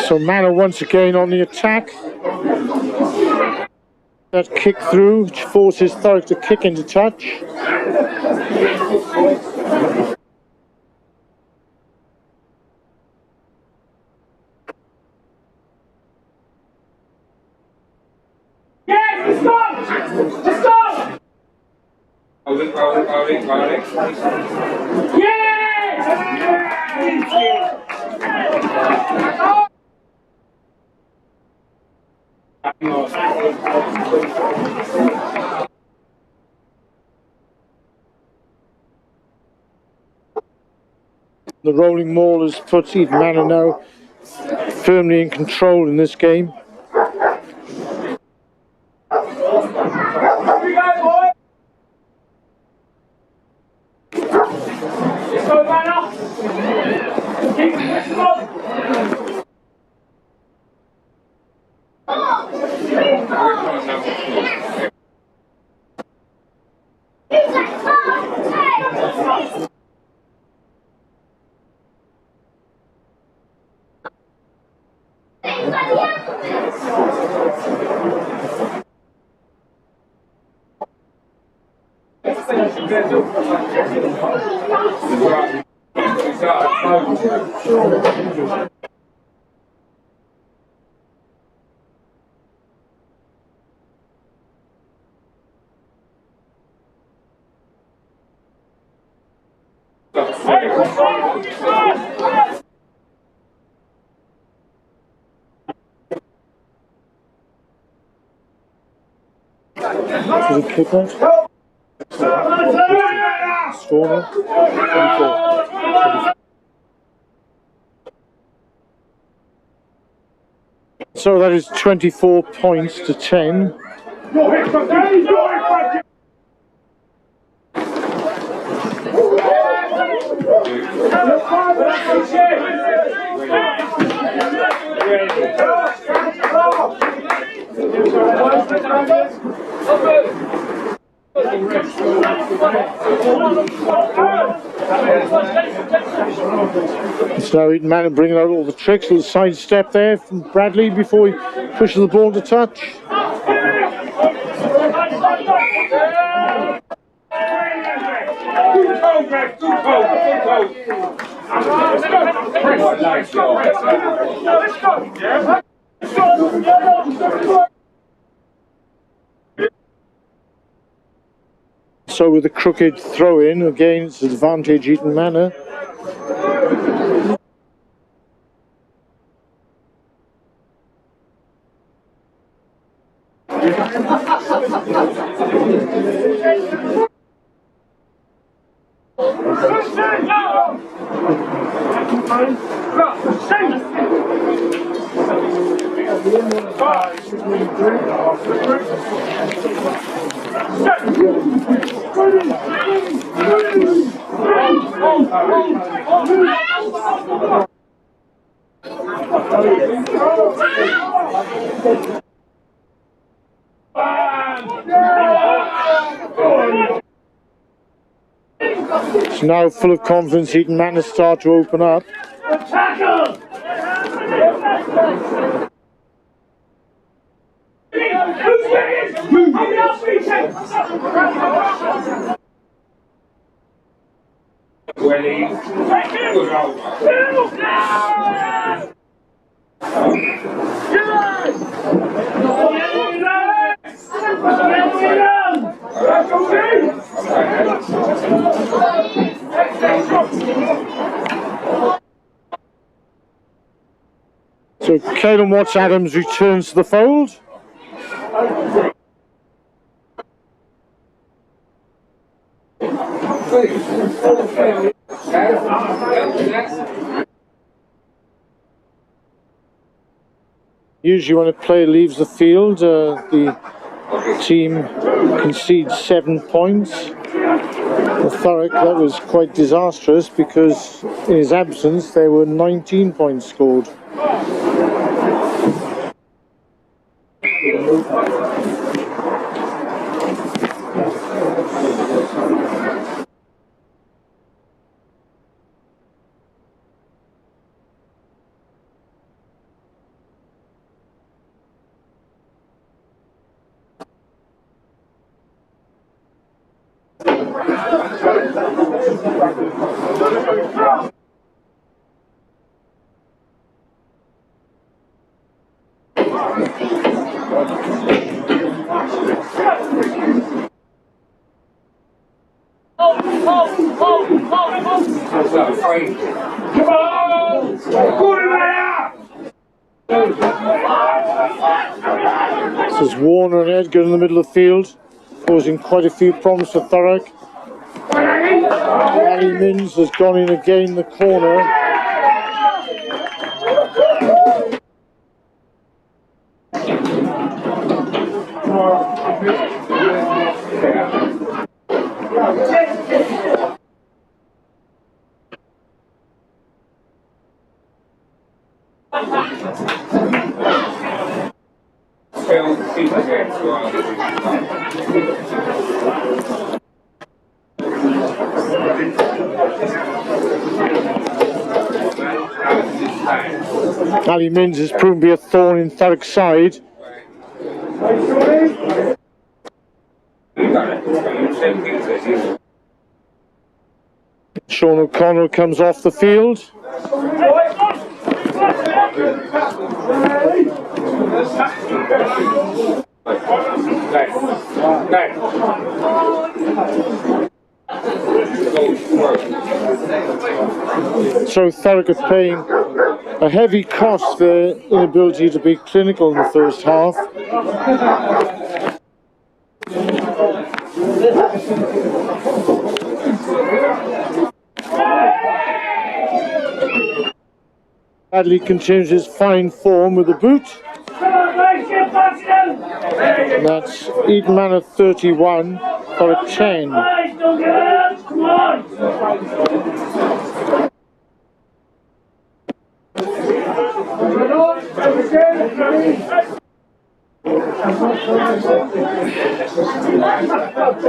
So Manor once again on the attack. That kick through, which forces Thurrock to kick into touch. Yes, stop! Stop! Yes! The rolling maul has put Eton Manor now firmly in control in this game. To the kicker. Stormer. 24. So that is 24 points to 10. So now Eton Manor bringing out all the tricks. A little side step there from Bradley before he pushes the ball to touch. So with a crooked throw in, again it's advantage Eton Manor. It's now full of confidence. Eton Manor start to open up. Tackle! So Caelan Watts-Adams returns to the fold. Usually when a player leaves the field, the team concedes 7 points. For Thurrock, that was quite disastrous because in his absence there were 19 points scored. This is Warner and Edgar in the middle of the field, causing quite a few problems for Thurrock. Ali Minns has gone in again in the corner. Ali Minns has proven to be a thorn in Thurrock's side. Sean O'Connell comes off the field. So Thurrock are paying a heavy cost for their inability to be clinical in the first half. Bradley continues his fine form with the boot. And that's Eton Manor 31 for a 10.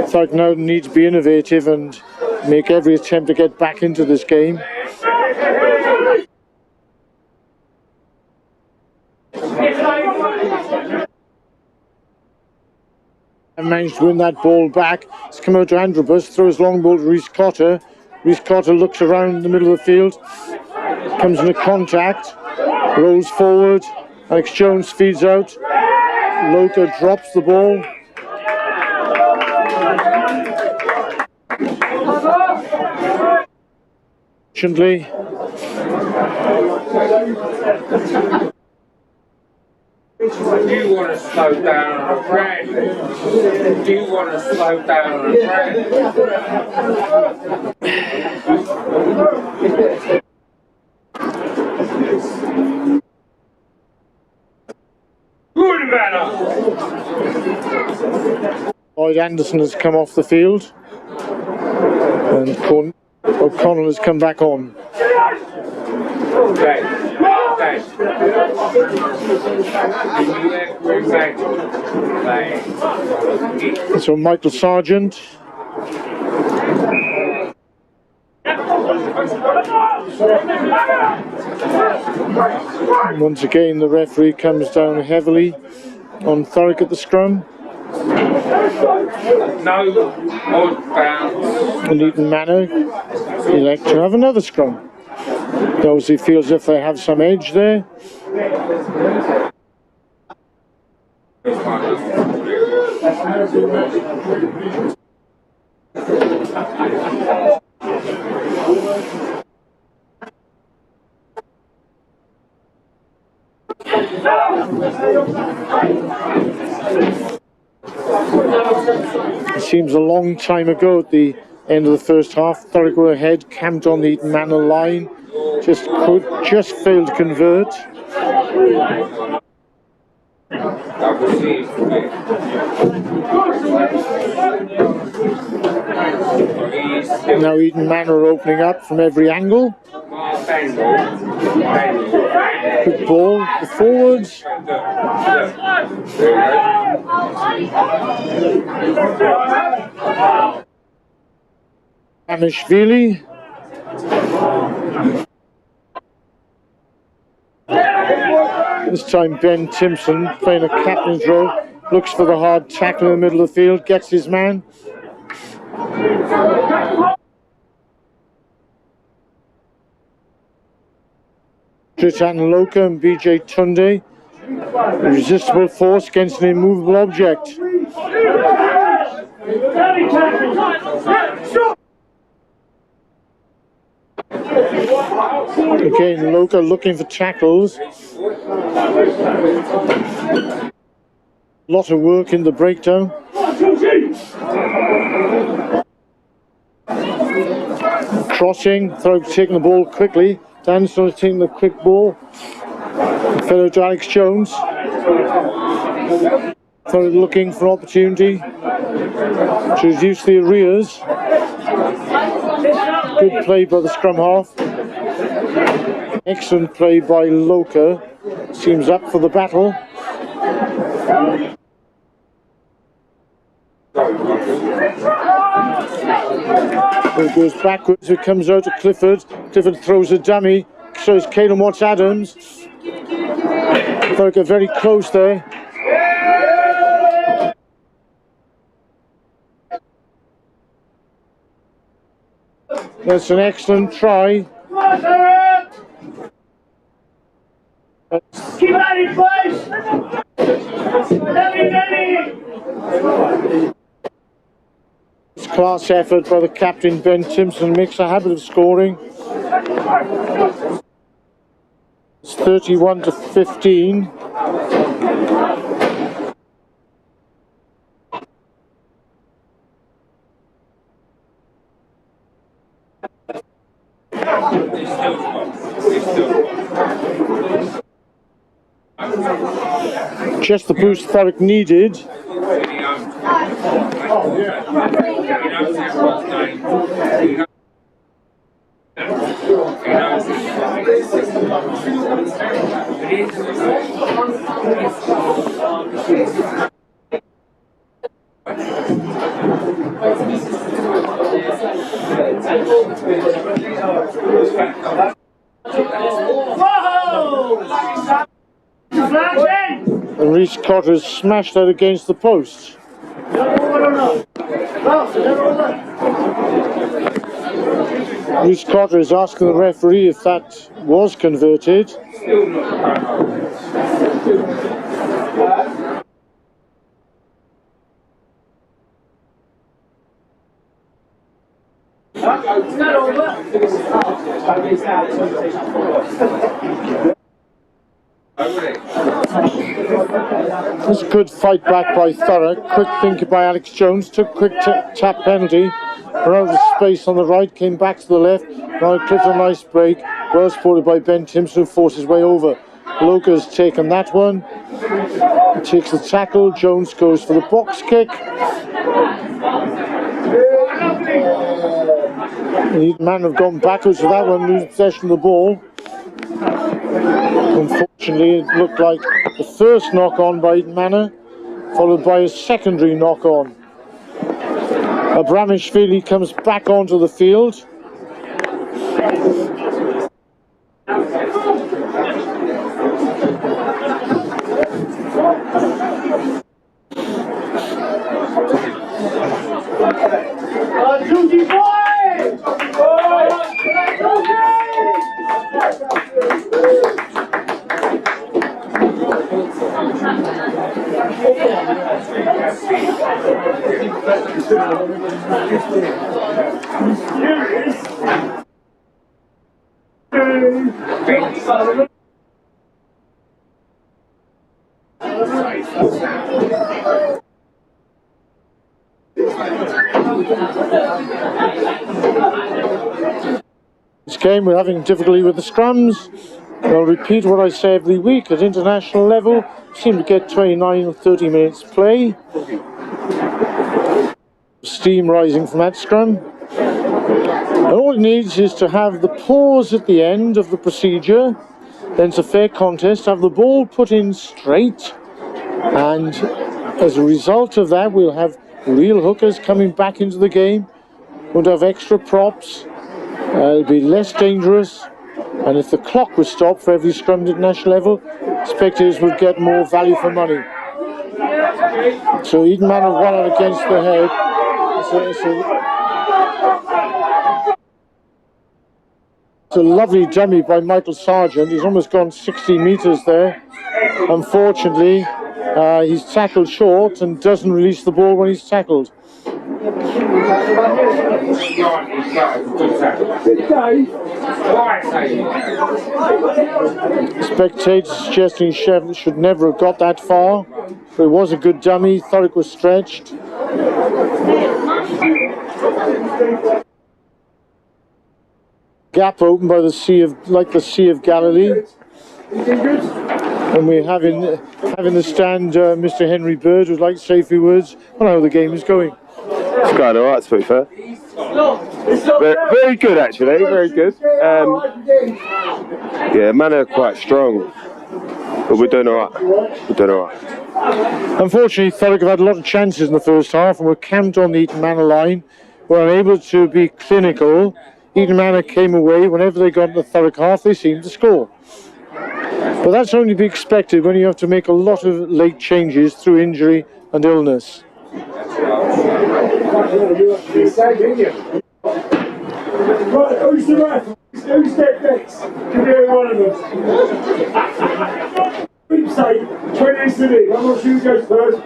Thurrock now need to be innovative and make every attempt to get back into this game. And managed to win that ball back. It's come out to Androbus, throws long ball to Rhys Cotter. Rhys Cotter looks around the middle of the field, comes into contact, rolls forward. Alex Jones feeds out. Loka drops the ball. Fortunately, Do you want to slow down on a friend? Do you want to slow down on a friend? Good manner! Lloyd Anderson has come off the field and O'Connell has come back on. Okay. Okay. So Michael Sargent. Once again, the referee comes down heavily on Thurrock at the scrum. No odd bounce. And Eton Manor elect to have another scrum. They obviously feel as if they have some edge there. It seems a long time ago at the end of the first half. Thurrock were ahead, camped on the Eton Manor line, just failed to convert. Now Eton Manor are opening up from every angle. Good ball, the forwards. Amishvili. This time Ben Timpson, playing a captain's role, looks for the hard tackle in the middle of the field, gets his man. Tritan Loka and BJ Tunde, a resistible force against an immovable object. Again, Loka looking for tackles. Lot of work in the breakdown. Crossing, Thurrock taking the ball quickly. Danson is taking the quick ball. Fellow to Alex Jones. Thurrock looking for opportunity to reduce the arrears. Good play by the scrum half. Excellent play by Loka. Seems up for the battle. It goes backwards, it comes out to Clifford. Clifford throws a dummy, so it's Caelan Watts-Adams. Thurrock are very close there. That's an excellent try. Keep out in place! It's class effort by the captain Ben Timpson, makes a habit of scoring. It's 31-15. Just the boost Thurrock needed. And Reece Cotter has smashed that against the post. Reece Cotter is asking the referee if that was converted. This is a good fight back by Thurrock. Quick think by Alex Jones. Took quick tap penalty. Ran out of space on the right. Came back to the left. Now Clifton a nice break. Well supported by Ben Timpson, who forced his way over. Loca's taken that one. He takes the tackle. Jones goes for the box kick. Eton Manor have gone backwards for that one, lose possession of the ball. Unfortunately, it looked like the first knock-on by Eton Manor, followed by a secondary knock-on. Abramishvili comes back onto the field. This game we're having difficulty with the scrums. I'll repeat what I say every week. At international level, seem to get 29 or 30 minutes play. Steam rising from that scrum. And all it needs is to have the pause at the end of the procedure. Then it's a fair contest. Have the ball put in straight. And as a result of that, we'll have real hookers coming back into the game. Won't have extra props. It'll be less dangerous. And if the clock was stopped for every scrum at national level, spectators would get more value for money. So Eton Manor won out against the head. It's a lovely dummy by Michael Sargent. He's almost gone 60 metres there. Unfortunately, he's tackled short and doesn't release the ball when he's tackled. Spectators suggesting Chev should never have got that far, but it was a good dummy. Thurrock was stretched. Gap open by the Sea of Galilee. And we're having the stand Mr. Henry Bird, who'd like to say a few words on how the game is going. It's going alright, to be fair. Very good, actually, very good. Yeah, Manor are quite strong, but we're doing alright. Unfortunately, Thurrock have had a lot of chances in the first half and were camped on the Eton Manor line, were unable to be clinical. Eton Manor came away. Whenever they got in the Thurrock half, they seemed to score. But that's only to be expected when you have to make a lot of late changes through injury and illness. Right, who's the ref? Who's step next? Give me one of them. Keep safe. 20 minutes to me. I'm not sure who goes first.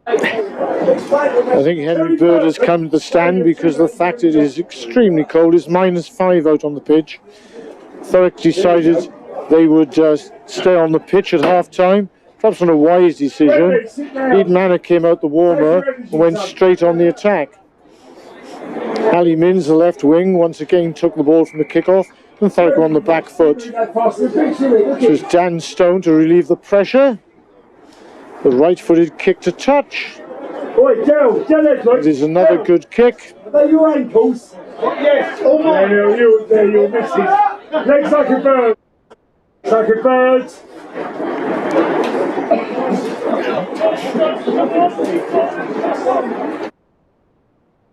I think Henry Bird has come to the stand because of the fact it is extremely cold. It's -5 out on the pitch. Thurrock decided they would stay on the pitch at half-time. Perhaps on a wise decision. Eton Manor came out the warmer and went straight on the attack. Ali Mins, the left wing, once again took the ball from the kickoff and Thurrock on the back foot. It was Dan Stone to relieve the pressure. The right-footed kick to touch. It is another good kick. Are they your ankles? Yes. There you miss it. Legs like a bird. Like a bird.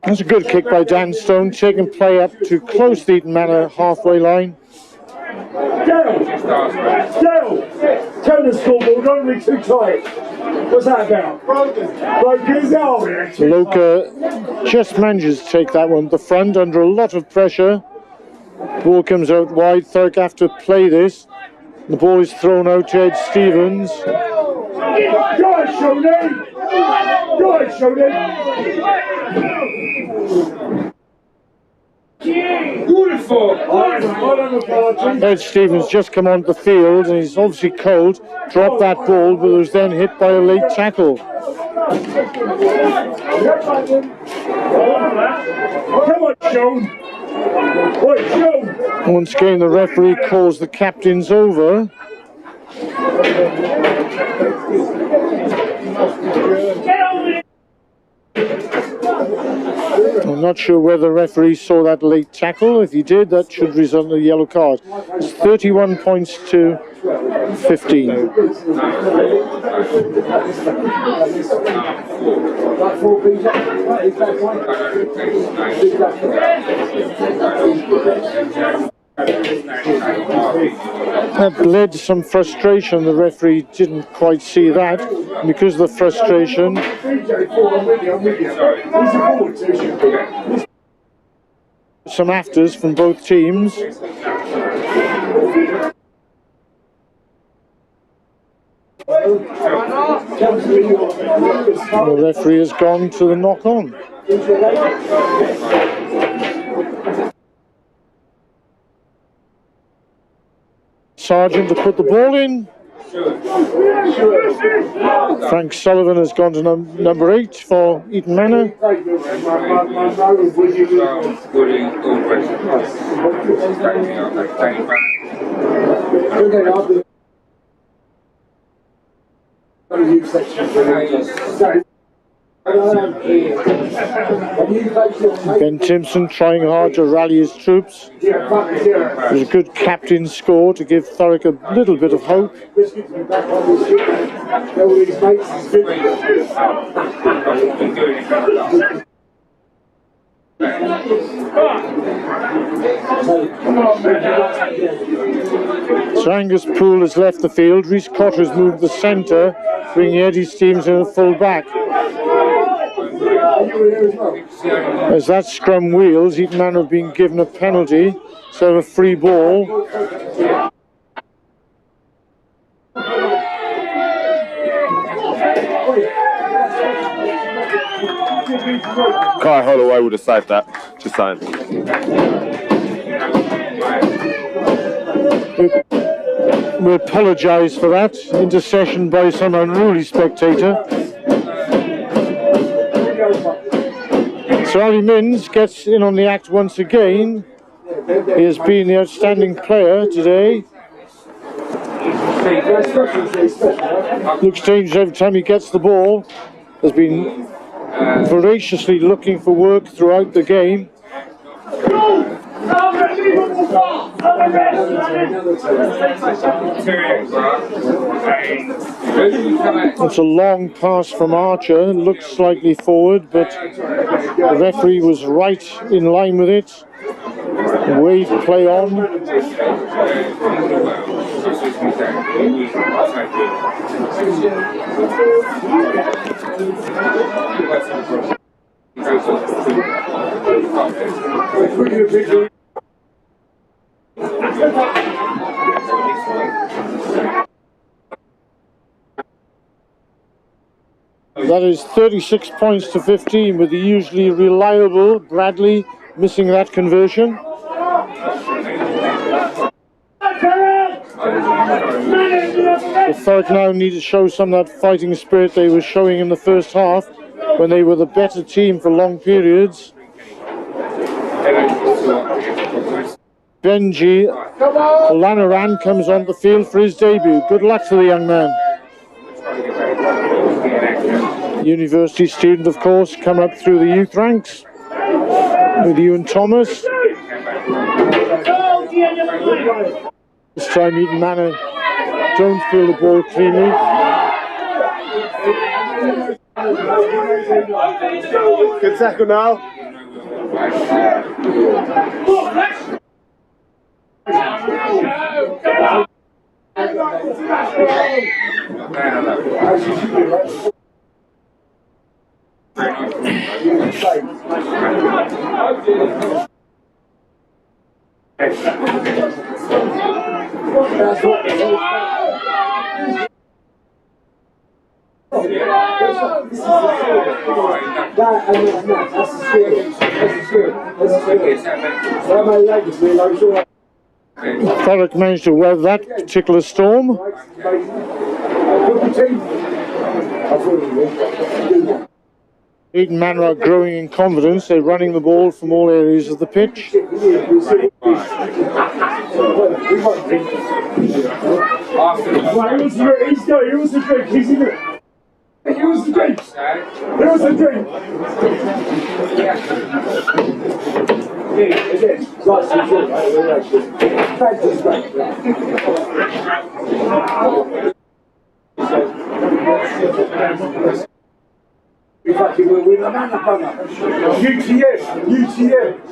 That's a good kick by Dan Stone, taking play up to close the Eton Manor halfway line. Dale! Turn the scoreboard, don't be too tight. What's that about? Broken his arm. Loka just manages to take that one to the front under a lot of pressure. Ball comes out wide. Thurrock have to play this. The ball is thrown out to Ed Stevens. Go on, Shoney! Go on, Shoney! Ed Stevens just come onto the field and he's obviously cold. Dropped that ball, but was then hit by a late tackle. Come on, Sean! Oi, Sean! Once again, the referee calls the captains over. I'm not sure whether the referee saw that late tackle. If he did, that should result in a yellow card. It's 31 points to 15. That led to some frustration. The referee didn't quite see that. Because of the frustration, some afters from both teams. The referee has gone to the knock-on. Sargent to put the ball in. Frank Sullivan has gone to number 8 for Eton Manor. Ben Timpson trying hard to rally his troops. It was a good captain score to give Thurrock a little bit of hope. So Angus Poole has left the field. Rhys Cotter has moved the centre, bringing Eddie Stevens in at full back. As that scrum wheels, Eton Manor have been given a penalty, so a free ball. Kai Holloway would have saved that, just saying. We apologise for that intercession by some unruly spectator. So Ali Minns gets in on the act once again. He has been the outstanding player today. Looks dangerous every time he gets the ball. Has been voraciously looking for work throughout the game. It's a long pass from Archer, looks slightly forward, but the referee was right in line with it. Wade play on. That is 36 points to 15 with the usually reliable Bradley missing that conversion. The Thurrock now need to show some of that fighting spirit they were showing in the first half when they were the better team for long periods. Benji Lanaran comes on the field for his debut. Good luck to the young man. University student, of course, come up through the youth ranks. with Ewan Thomas. This time Eton Manor don't field the ball cleanly. Good tackle now. Thurrock managed to weather that particular storm. Eton Manor are growing in confidence. They're running the ball from all areas of the pitch. He was the drink. He's in it. He was the drink. He was the drink.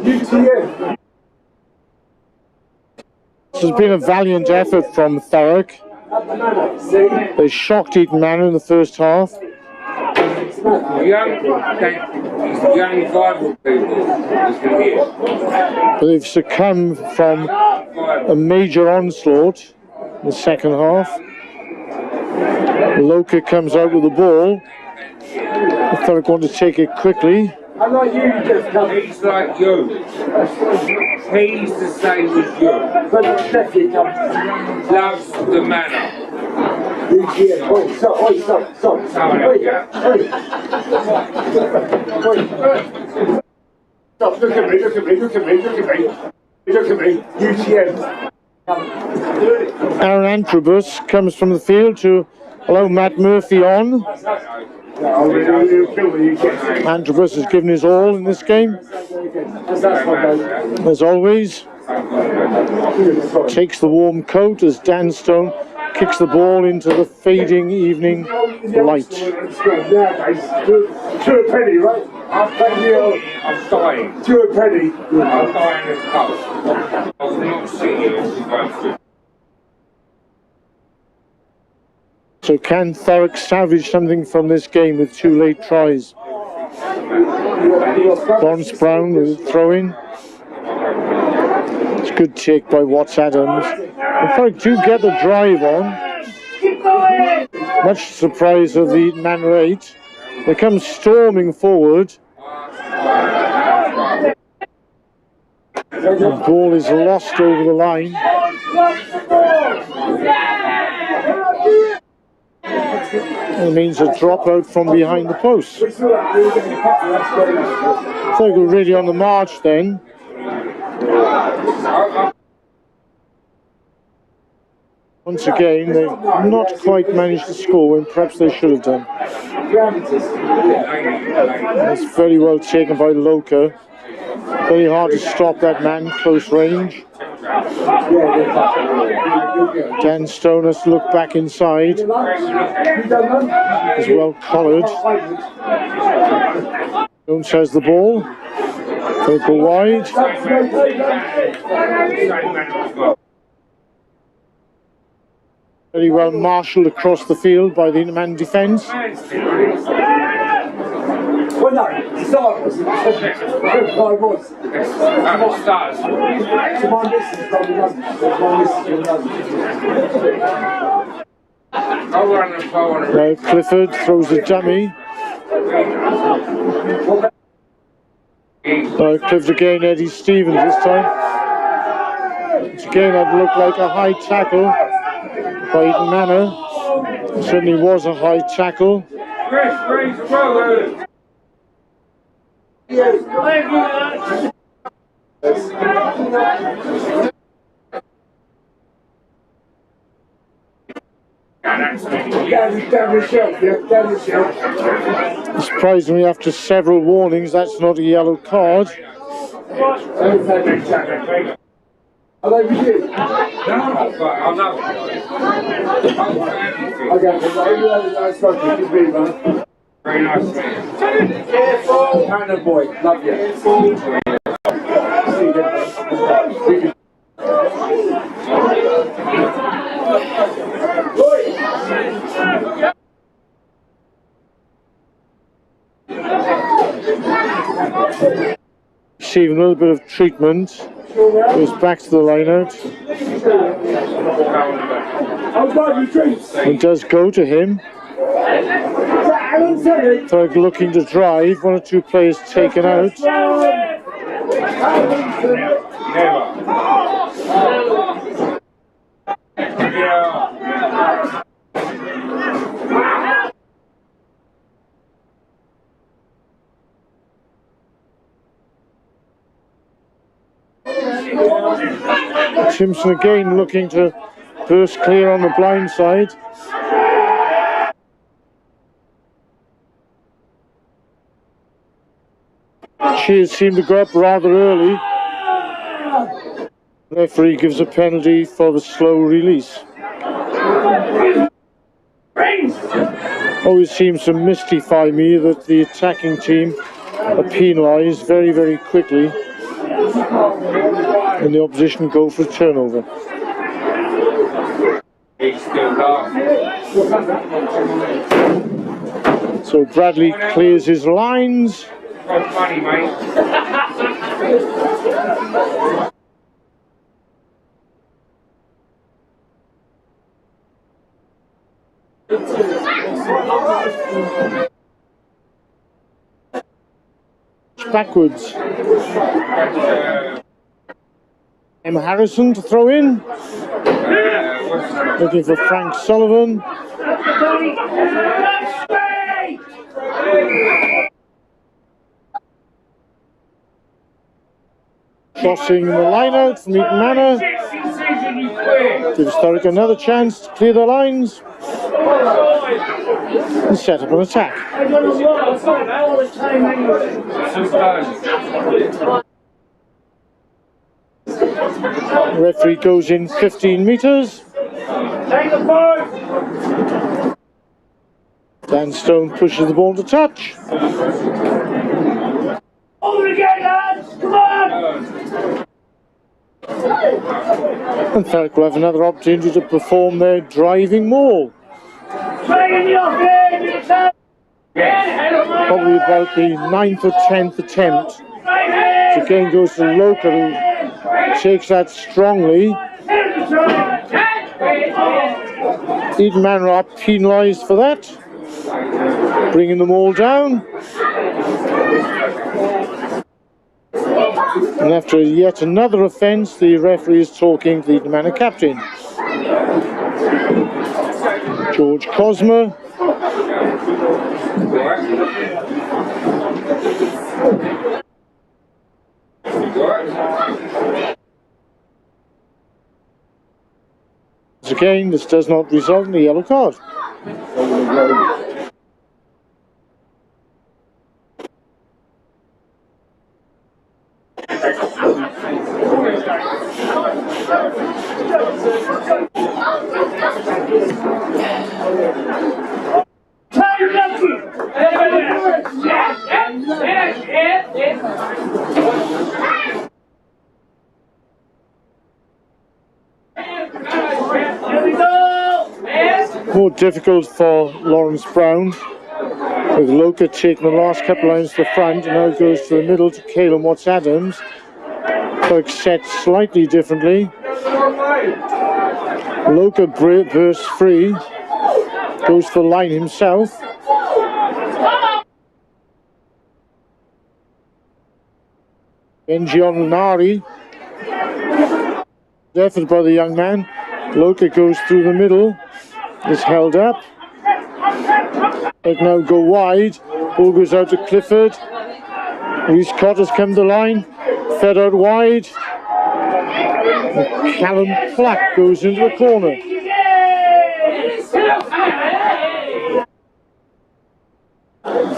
UTM. This has been a valiant effort from Thurrock. They shocked Eton Manor in the first half. Young vital people. But they've succumbed from a major onslaught in the second half. Loka comes out with the ball. Thurrock want to take it quickly. I'm like you, he's like you. He's the same as you. Loves the manor. Stop. Look at me. UTM. Aaron Antrobus comes from the field to allow Matt Murphy on. Antrobus has given his all in this game. As always, takes the warm coat as Dan Stone kicks the ball into the fading evening light. To a penny, right? I'm dying. To a penny. I'm dying as cold. I will not see you. So can Thurrock salvage something from this game with 2 late tries? Lawrence Brown with a throw-in. It's a good take by Watts Adams. And Thurrock do get the drive on. Much surprise of the Manor 8. They come storming forward. The ball is lost over the line. It means a dropout from behind the post. Thurrock were really on the march then. Once again, they've not quite managed to score when perhaps they should have done. That's very well taken by Loka. Very hard to stop that man, close range. Dan Stone has to look back inside. Is well collared. Jones has the ball. Thurrock wide. Very well marshalled across the field by the Eton Manor defence. Well, no, start. Now Clifford throws a dummy. Now Clifford again, Eddie Stevens this time. It's again that looked like a high tackle by Eton Manor. It certainly was a high tackle. Surprisingly, after several warnings, that's not a yellow card. Are they with you? No, but I know. Okay, Very nice man. careful. Hannah boy, love you. Receiving a little bit of treatment. Goes back to the line-out. And does go to him. Thurrock looking to drive. One or two players taken out. Simpson again looking to burst clear on the blind side. Cheers seem to go up rather early. The referee gives a penalty for the slow release. Always seems to mystify me that the attacking team are penalised very, very quickly and the opposition go for a turnover. So Bradley clears his lines. Money, mate. Backwards. Emma Harrison to throw in. Looking for Frank Sullivan. Crossing the line out from Eton Manor. Gives Thurrock another chance to clear the lines and set up an attack. The referee goes in 15 metres. Dan Stone pushes the ball to touch. Over again, lads! Come on! And Thurrock will have another opportunity to perform their driving maul. Probably about the 9th or 10th attempt. So again goes to Loker, who takes that strongly. Eton Manor are penalised for that, bringing them all down. And after yet another offence, the referee is talking to the Eton Manor captain, George Cosmer. Again, this does not result in a yellow card. More difficult for Lawrence Brown, with Loker taking the last couple of lines to the front, and now goes to the middle to Caleb Watts-Adams. Thurrock set slightly differently. Loker bursts free, goes for the line himself. Benjion Nari, effort by the young man. Loker goes through the middle, is held up. They now go wide. Ball goes out to Clifford. Reece Cotter's come to the line, fed out wide. And Callum Plack goes into the corner.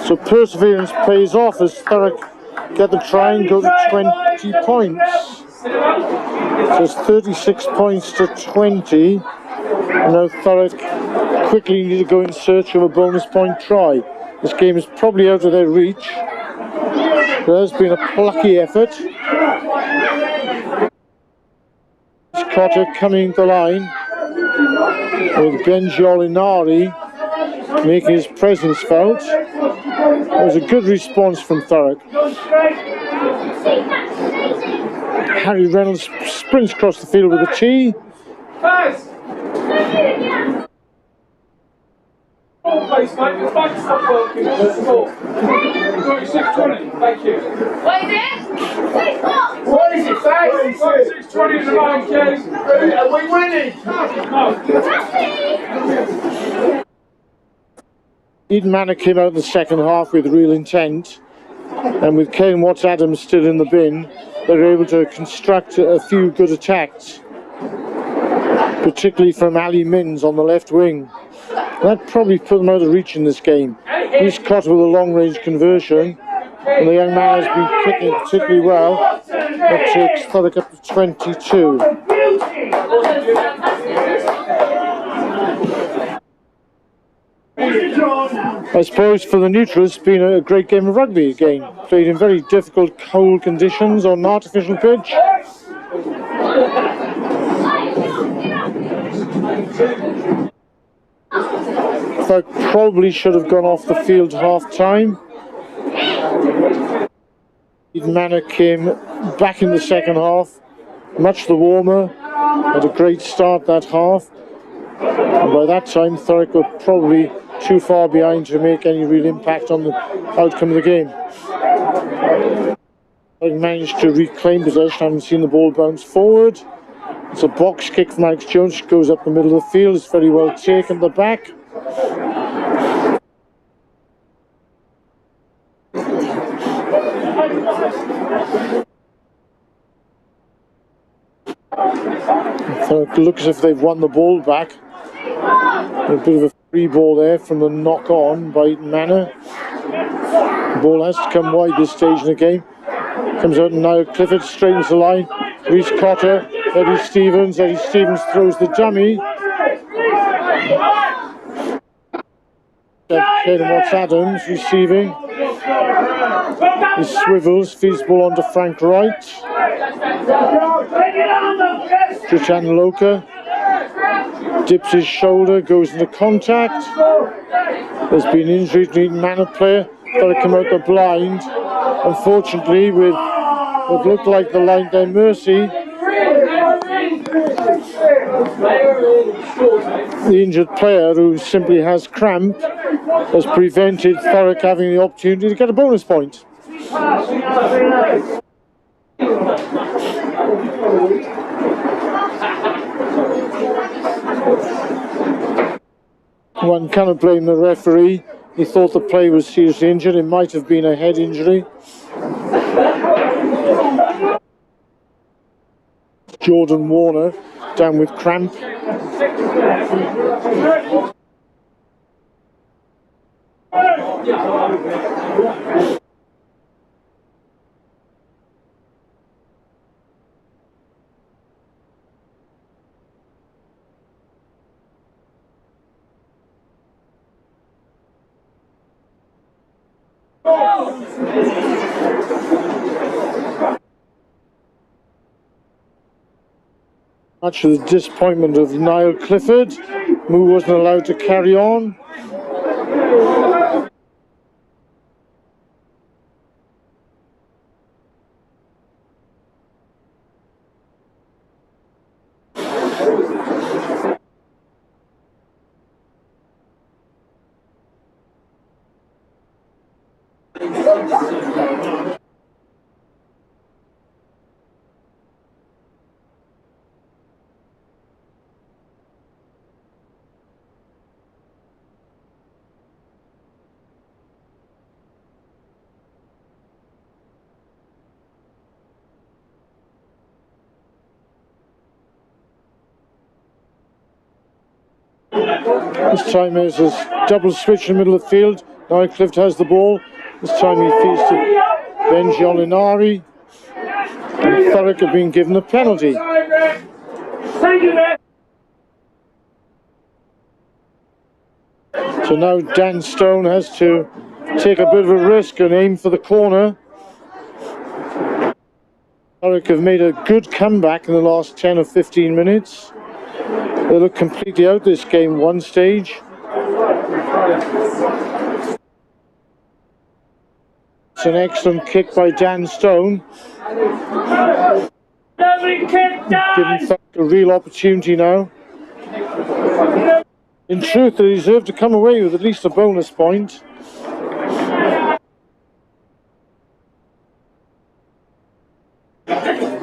So perseverance pays off as Thurrock get the try and go to 20 points. So it's 36 points to 20. And now Thurrock quickly need to go in search of a bonus point try. This game is probably out of their reach. There has been a plucky effort. Cotter coming to the line with Benjolinari making his presence felt. It was a good response from Thurrock. Harry Reynolds sprints across the field with a tee. Please, mate, the bank's not working. 3620, thank you. What is it? What is it, thanks? 3620 in the bank, yes. Are we winning? No. Eton Manor came out in the second half with real intent, and with Kane Watts-Adams still in the bin, they were able to construct a few good attacks, particularly from Ali Minns on the left wing. That probably put them out of reach in this game. He's caught with a long-range conversion, and the young man has been kicking particularly well. That takes Thurrock up to 22. I suppose for the neutrals, it's been a great game of rugby again. Played in very difficult cold conditions on an artificial pitch. Thurrock probably should have gone off the field half-time. Eton Manor came back in the second half, much the warmer, had a great start that half. And by that time, Thurrock were probably too far behind to make any real impact on the outcome of the game. Thurrock managed to reclaim possession, haven't seen the ball bounce forward. It's a box kick from Alex Jones, goes up the middle of the field, it's very well taken at the back. So it looks as if they've won the ball back. A bit of a free ball there from the knock on by Eton Manor. The ball has to come wide this stage in the game. Comes out and now Clifford straightens the line. Reece Cotter, Eddie Stevens throws the dummy. Caden Watts-Adams receiving. He swivels, feeds the ball on to Frank Wright. Jachan Loka dips his shoulder, goes into contact. There's been injury to an Eton Manor player. Got to come out the blind. Unfortunately, with what looked like the line down mercy, the injured player, who simply has cramp, has prevented Thurrock having the opportunity to get a bonus point. One cannot blame the referee. He thought the player was seriously injured. It might have been a head injury. Jordan Warner down with cramp. Much to the disappointment of Niall Clifford, who wasn't allowed to carry on. This time there's a double switch in the middle of the field. Now Clift has the ball. This time he feeds to Benji Olinari and Thurrock have been given a penalty. Thank you, man. So now Dan Stone has to take a bit of a risk and aim for the corner. Thurrock have made a good comeback in the last 10 or 15 minutes. They look completely out this game one stage. It's an excellent kick by Dan Stone. Lovely kick, Dan. Giving Thurrock a real opportunity now. In truth, they deserve to come away with at least a bonus point.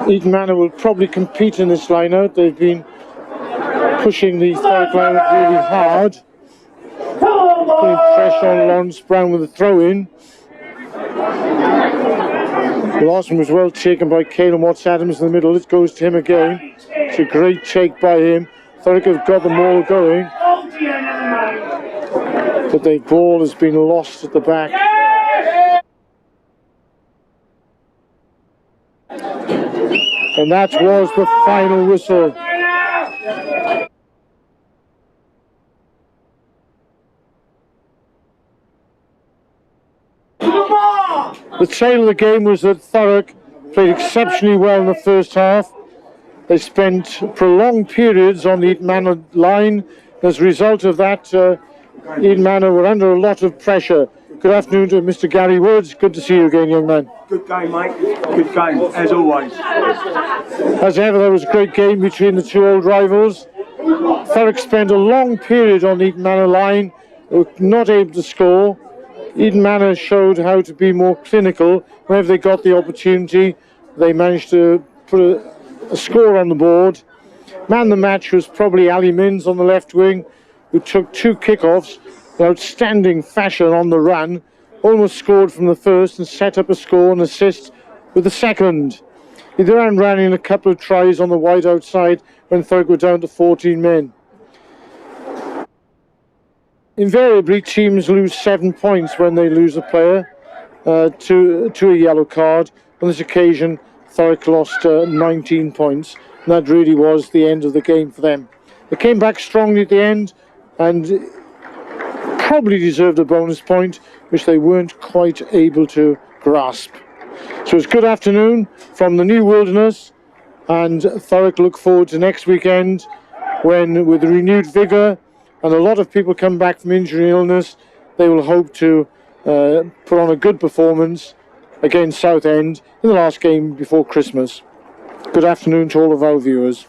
Eton Manor will probably compete in this line-out. They've been pushing the Thurrock line-out really hard. Putting pressure on Lawrence Brown with a throw-in. The last one was well taken by Caelan Watts-Adams in the middle. It goes to him again. It's a great take by him. Thurrock have got them all going. But the ball has been lost at the back. And that was the final whistle. The tale of the game was that Thurrock played exceptionally well in the first half. They spent prolonged periods on the Eton Manor line. As a result of that, Eton Manor were under a lot of pressure. Good afternoon to Mr. Gary Woods. Good to see you again, young man. Good game, mate. Good game, as always. As ever, there was a great game between the two old rivals. Thurrock spent a long period on the Eton Manor line, were not able to score. Eton Manor showed how to be more clinical. Whenever they got the opportunity, they managed to put a score on the board. Man of the match was probably Ali Minns on the left wing, who took 2 kickoffs in outstanding fashion on the run, almost scored from the first and set up a score and assist with the second. He then ran in a couple of tries on the wide outside when Thurrock were down to 14 men. Invariably, teams lose 7 points when they lose a player to a yellow card. On this occasion, Thurrock lost 19 points, and that really was the end of the game for them. They came back strongly at the end and probably deserved a bonus point, which they weren't quite able to grasp. So it's good afternoon from the New Wilderness, and Thurrock look forward to next weekend when, with renewed vigour and a lot of people come back from injury and illness, they will hope to put on a good performance against Southend in the last game before Christmas. Good afternoon to all of our viewers.